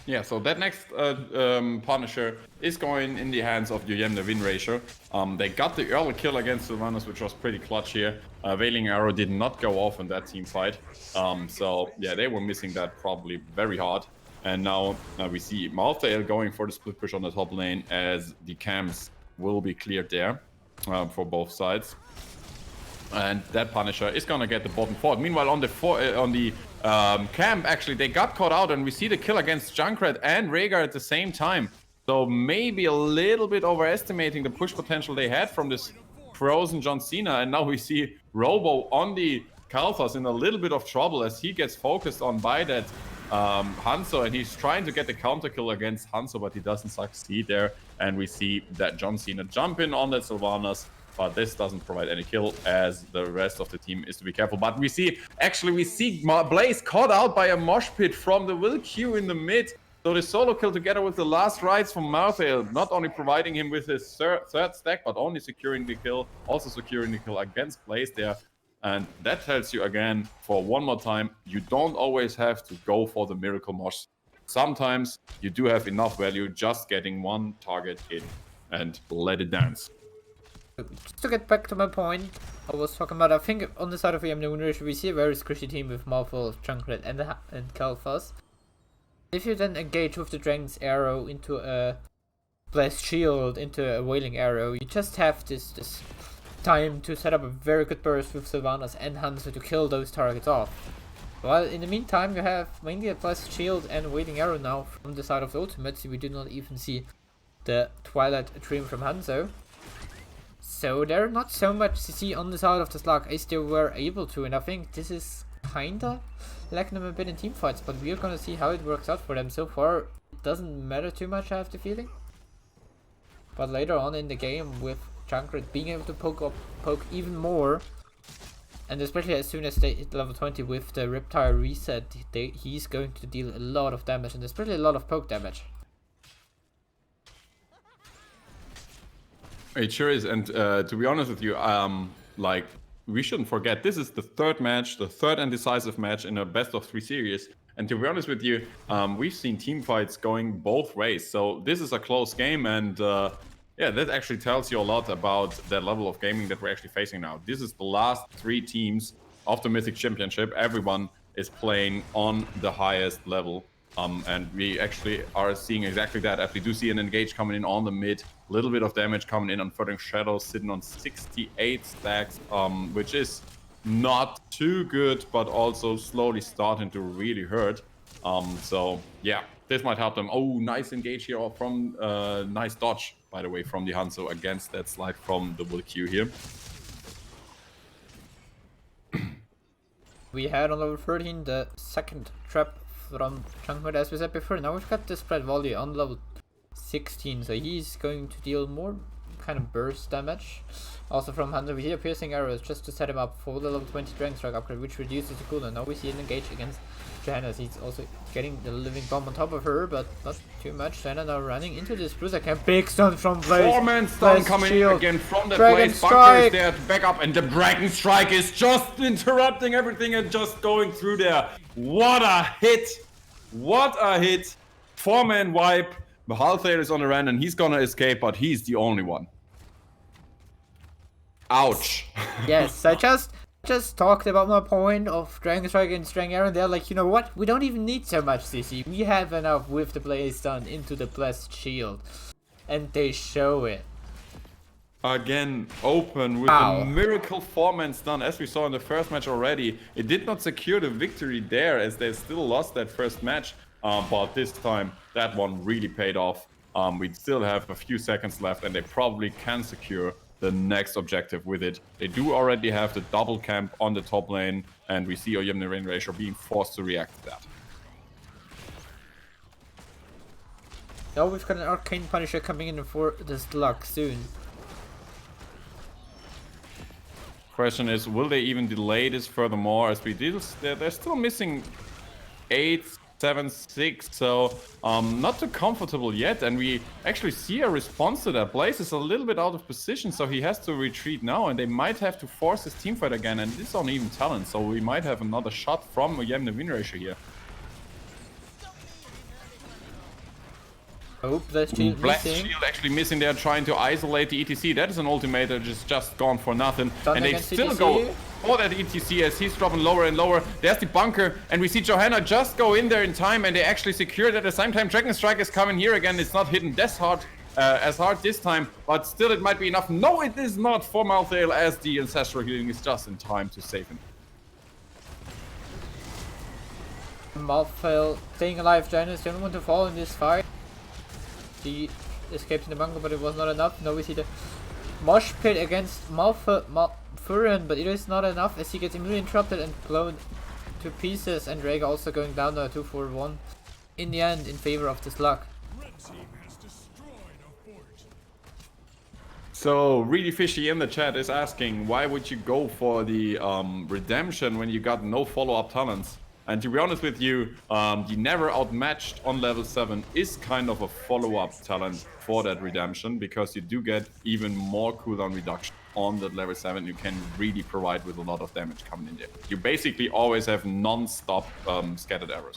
Yeah, so that next Punisher is going in the hands of Ujemne win ratio. They got the early kill against Sylvanas, which was pretty clutch here. Veiling Arrow did not go off in that team fight. So yeah, they were missing that probably very hard. And now we see Malphite going for the split push on the top lane, as the camps will be cleared there for both sides. And that Punisher is gonna get the bottom fort. Meanwhile, on the camp, actually, they got caught out, and we see the kill against Junkrat and Rhaegar at the same time. So maybe a little bit overestimating the push potential they had from this frozen John Cena. And now we see Robo on the Kalthas in a little bit of trouble as he gets focused on by that Hanzo, and he's trying to get the counter kill against Hanzo, but he doesn't succeed there. And we see that John Cena jump in on that Sylvanas. But this doesn't provide any kill, as the rest of the team is to be careful. But we see Blaze caught out by a mosh pit from the Will Q in the mid. So the solo kill together with the Last Rites from Malphite, not only providing him with his third stack, but only securing the kill, also securing the kill against Blaze there. And that tells you again, for one more time, you don't always have to go for the miracle mosh. Sometimes you do have enough value just getting one target in and let it dance. Just to get back to my point, I was talking about, I think on the side of Ujemne we see a very squishy team with Malphite, Junkrat, and Kalphas. If you then engage with the Dragon's Arrow into a Blessed Shield, into a Wailing Arrow, you just have this time to set up a very good burst with Sylvanas and Hanzo to kill those targets off. While in the meantime, you have mainly a Blessed Shield and Wailing Arrow now from the side of the ultimates. We do not even see the Twilight Dream from Hanzo. So there are not so much to see on the side of the Slug as they were able to, and I think this is kinda lacking them a bit in team fights, but we're gonna see how it works out for them. So far, it doesn't matter too much, I have the feeling. But later on in the game, with Junkrat being able to poke even more, and especially as soon as they hit level 20 with the Riptire reset, he's going to deal a lot of damage, and especially a lot of poke damage. It sure is, and to be honest with you, like, we shouldn't forget, this is the third match, the third and decisive match in a best-of-3 series. And to be honest with you, we've seen team fights going both ways. So this is a close game, and yeah, that actually tells you a lot about the level of gaming that we're actually facing now. This is the last 3 teams of the Mythic Championship. Everyone is playing on the highest level. And we actually are seeing exactly that, as we do see an engage coming in on the mid, little bit of damage coming in on Furthering Shadows, sitting on 68 stacks, which is not too good, but also slowly starting to really hurt. So yeah, this might help them. Oh, nice engage here from, nice dodge, by the way, from the Hanzo against that slide from the Will Q here. We had on level 13 the second trap from Junkrat, as we said before. Now we've got the spread volley on level 16, so he's going to deal more kind of burst damage. Also from Hanzo, we hear piercing arrows just to set him up for the level 20 Dragon Strike upgrade, which reduces the cooldown. Now we see an engage against Johanna. He's also getting the living bomb on top of her, but not too much. Johanna now running into this bruiser camp. Big stun from Blaze. 4-man stun coming in again from the Dragon Blaze. Bunker is Strike there to back up, and the Dragon Strike is just interrupting everything and just going through there. What a hit! What a hit! 4-man wipe. Mythic is on the run, and he's gonna escape, but he's the only one. Ouch. Yes, I just talked about my point of Dragon Strike and Dragon Arrow. They're like, you know what? We don't even need so much CC. We have enough with the Blaze Stun into the Blessed Shield. And they show it. Again, open with a miracle 4-man stun, as we saw in the first match already. It did not secure the victory there, as they still lost that first match. But this time, that one really paid off. We still have a few seconds left, and they probably can secure the next objective with it. They do already have the double camp on the top lane, and we see Ujemne Rain Ratio being forced to react to that. Now we've got an Arcane Punisher coming in for the Slug soon. Question is, will they even delay this furthermore, as we did? They're still missing 8, 7, 6, so not too comfortable yet, and we actually see a response to that. Blaze is a little bit out of position, so he has to retreat now, and they might have to force his teamfight again, and this is on even talent, so we might have another shot from Ujemne win ratio here. Oh, Blessed Shield missing. Shield actually missing there, trying to isolate the ETC. That is an ultimate that is just gone for nothing. And they still ETC. Go for that ETC as he's dropping lower and lower. There's the bunker, and we see Johanna just go in there in time, and they actually secure it. At the same time, Dragon Strike is coming here again. It's not hitting as hard this time, but still it might be enough. No, it is not for Mythic, as the Ancestral Healing is just in time to save him. Mythic staying alive. Johanna is the only one to fall in this fight. He escaped in the bunker, but it was not enough. Now we see the mosh pit against Furin, but it is not enough as he gets immediately interrupted and blown to pieces, and Rhaegar also going down now 2-4-1 in the end in favor of the Slug. So really fishy in the chat is asking, why would you go for the redemption when you got no follow-up talents? And to be honest with you, the Never Outmatched on level 7 is kind of a follow-up talent for that redemption, because you do get even more cooldown reduction on that level 7. You can really provide with a lot of damage coming in there. You basically always have non-stop scattered arrows.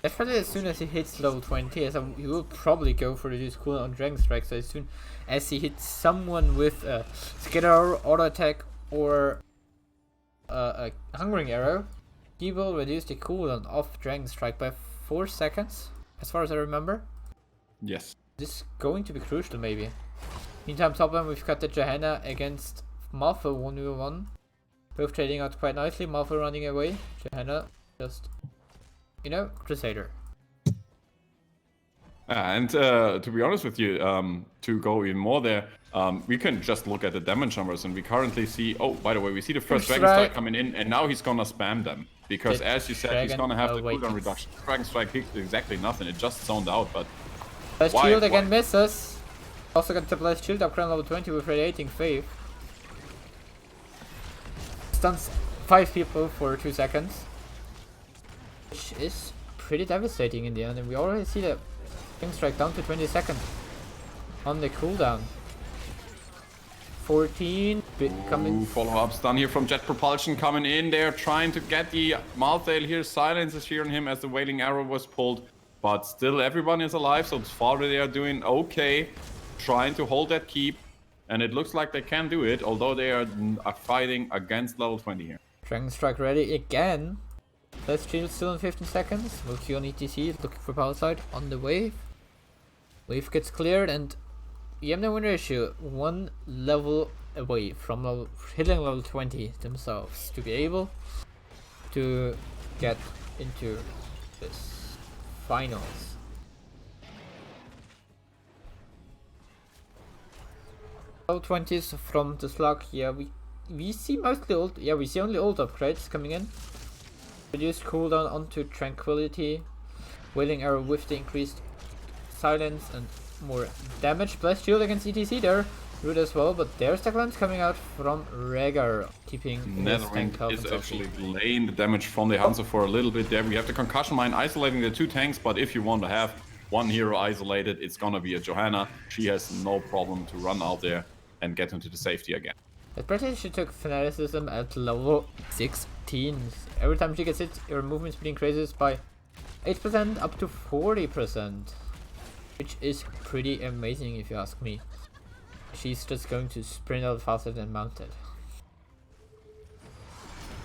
Definitely as soon as he hits level 20, as he will probably go for reduced cooldown on Dragon Strike, so as soon as he hits someone with a Skitter, Auto Attack, or a Hungering Arrow, he will reduce the cooldown of Dragon Strike by 4 seconds, as far as I remember. Yes. This is going to be crucial, maybe. Meantime, top lane, we've got the Johanna against Malphite 1v1. Both trading out quite nicely, Malphite running away, Johanna just, you know, Crusader. And to be honest with you, to go even more there, we can just look at the damage numbers, and we currently see, oh, by the way, we see the first Dragon Strike coming in, and now he's gonna spam them. Because as you said, he's gonna have the cooldown reduction. Dragon Strike hit exactly nothing, it just zoned out, but... Blast Shield again misses. Also got the Blast Shield upgrade level 20 with Radiating Faith. Stuns 5 people for 2 seconds. Which is pretty devastating in the end, and we already see the Dragon Strike down to 20 seconds on the cooldown. 14 coming. Follow-up stun here from Jet Propulsion coming in. They're trying to get the Malthael here. Silence is here on him as the Wailing Arrow was pulled. But still everyone is alive, so Father they are doing okay. Trying to hold that keep. And it looks like they can do it, although they are fighting against level 20 here. Dragon Strike ready again. Let's shield still in 15 seconds. We'll Q on ETC, looking for power side on the wave. Wave gets cleared, and Ujemne win ratio 1 level away from hitting level 20 themselves to be able to get into this finals. Level 20s from the Slug. Yeah, we see mostly old. Yeah, we see only old upgrades coming in. Reduced cooldown onto Tranquility. Wailing Arrow with the increased silence and more damage. Blast Shield against ETC there. Rude as well, but there's the glance coming out from Rhaegar, keeping his tank health. Is actually delaying the damage from the Hanzo for a little bit there. We have the Concussion Mine isolating the 2 tanks, but if you want to have one hero isolated, it's gonna be a Johanna. She has no problem to run out there and get into the safety again. At present, she took Fanaticism at level 16. Every time she gets hit, her movement speed increases by 8% up to 40%. Which is pretty amazing if you ask me. She's just going to sprint out faster than Mounted.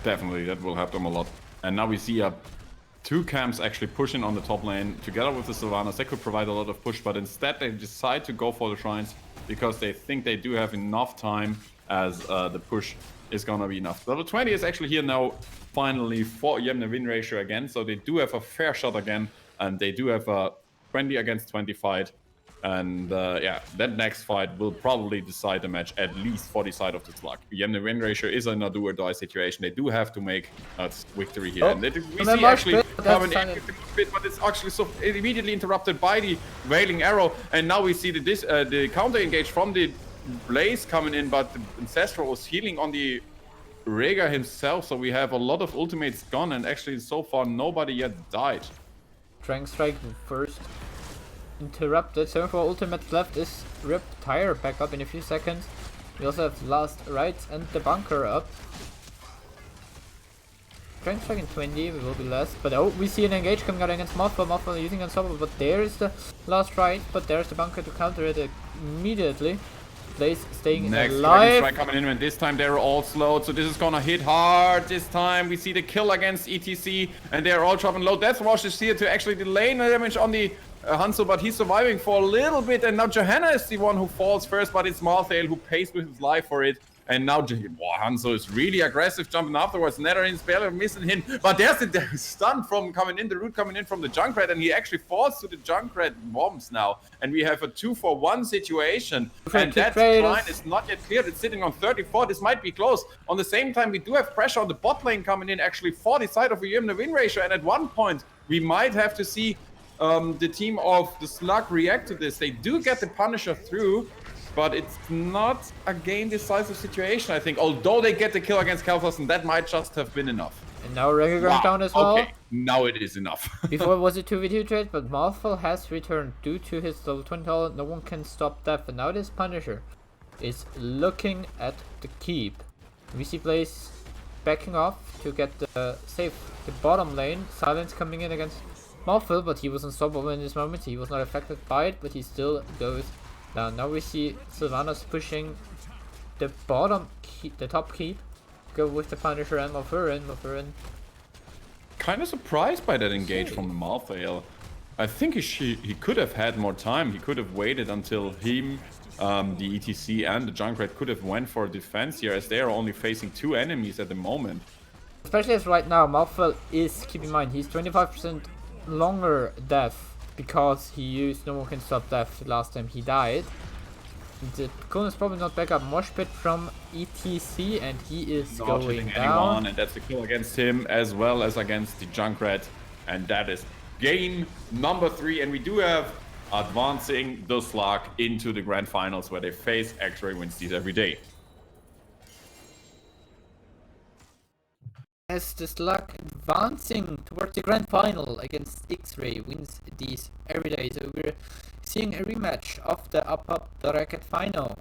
Definitely, that will help them a lot. And now we see 2 camps actually pushing on the top lane together with the Sylvanas. They could provide a lot of push, but instead they decide to go for the shrines because they think they do have enough time as the push is gonna be enough. Level 20 is actually here now finally for Ujemne win ratio again, so they do have a fair shot again, and they do have a 20 against 20 fight. And yeah, that next fight will probably decide the match, at least for the side of the Slug. Ujemne win ratio is in a do or die situation. They do have to make a victory here. And we see actually coming in with the bit, but it's actually so immediately interrupted by the Wailing Arrow. And now we see the counter engage from the Blaze coming in, but the Ancestral was healing on the Rhaegar himself. So we have a lot of ultimates gone, and actually so far nobody yet died. Dragon Strike first interrupted. 7-4 ultimates left is Rip Tire back up in a few seconds. We also have Last Rites and the Bunker up. Dragon Strike in 20, we will be less. But oh, we see an engage coming out against Malphite. Malphite using Unstoppable, but there's the Last Rite, but there's the Bunker to counter it immediately. Blaze staying alive. Dragon Strike coming in, and this time they're all slowed, so this is gonna hit hard this time. We see the kill against ETC, and they're all dropping low. Death Rush is here to actually delay the damage on the Hanzo, but he's surviving for a little bit, and now Johanna is the one who falls first, but it's Malthael who pays with his life for it. And now Hanzo is really aggressive, jumping afterwards. Netherin barely missing him, but there's the stun from coming in, the root coming in from the Junkrat, and he actually falls to the Junkrat bombs now. And we have a 2-for-1 situation, and that line is not yet cleared. It's sitting on 34. This might be close. On the same time, we do have pressure on the bot lane coming in, actually for the side of a Ujemne win ratio. And at one point, we might have to see the team of the Slug react to this. They do get the Punisher through, but it's not a game-decisive situation, I think. Although they get the kill against Kalthus, and that might just have been enough. And now Rhaegar down as well. Okay, now it is enough. Before it was a 2v2 trade, but Malphite has returned due to his level 20 talent. No one can stop that, and now this Punisher is looking at the keep. We see Blaze backing off to get the save the bottom lane. Silence coming in against Malphil, but he was unstoppable in this moment. He was not affected by it, but he still goes down. Now we see Sylvanas pushing the bottom key, the top keep. Go with the Punisher and Malfurin. Kind of surprised by that engage from the Malthael. I think he could have had more time. He could have waited until him, the ETC and the Junkrat could have went for defense here, as they are only facing 2 enemies at the moment. Especially as right now, Malphil is, keep in mind, he's 25% longer death because he used No One Can Stop Death the last time he died. The coolness probably not back up Mosh Pit from ETC, and he is Not going hitting down. anyone, and that's the kill against him as well as against the Junkrat, and that is game number 3. And we do have advancing the Slug into the grand finals, where they face X-Ray wins these every day. As the Slug advancing towards the grand final against X-Ray wins these every day. So we're seeing a rematch of the upper bracket final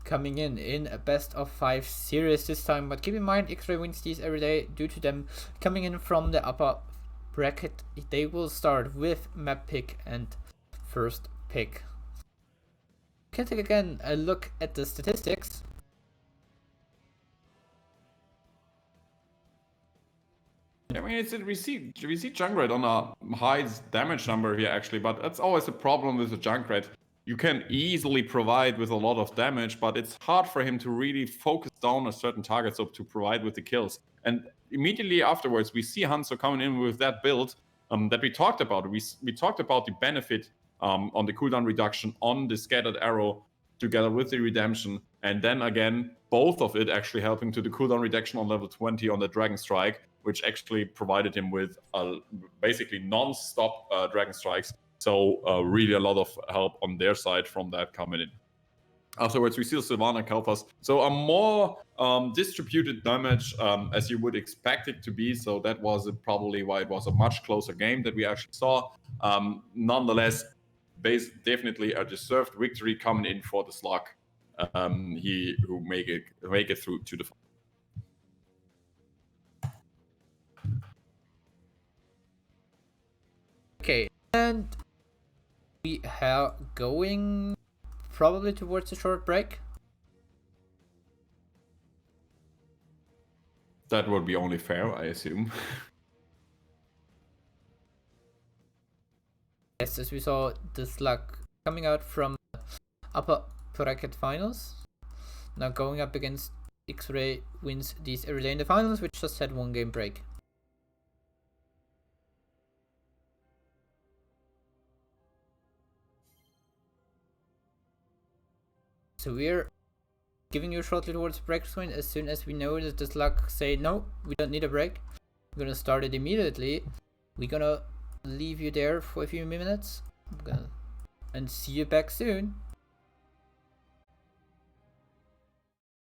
coming in a best of 5 series this time. But keep in mind, X-Ray wins these every day due to them coming in from the upper bracket. They will start with map pick and first pick. We can take again a look at the statistics. I mean, we see Junkrat on a high damage number here actually, but that's always a problem with the Junkrat. You can easily provide with a lot of damage, but it's hard for him to really focus down on certain targets to provide with the kills. And immediately afterwards, we see Hanzo coming in with that build that we talked about. We talked about the benefit on the cooldown reduction on the Scattered Arrow together with the Redemption, and then again, both of it actually helping to the cooldown reduction on level 20 on the Dragon Strike, which actually provided him with basically non-stop Dragon Strikes. So really a lot of help on their side from that coming in. Afterwards, we see Sylvana help us. So a more distributed damage as you would expect it to be. So that was probably why it was a much closer game that we actually saw. Nonetheless, definitely a deserved victory coming in for the Slug. He who make it through to the. Okay, and we are going probably towards a short break. That would be only fair, I assume. Yes, as we saw the Slug coming out from the upper bracket finals. Now going up against X-Ray wins these every day in the finals, which just had 1 game break. So we're giving you shortly towards break point. As soon as we know that the Slug say no, we don't need a break, we're gonna start it immediately. We're gonna leave you there for a few minutes. And see you back soon.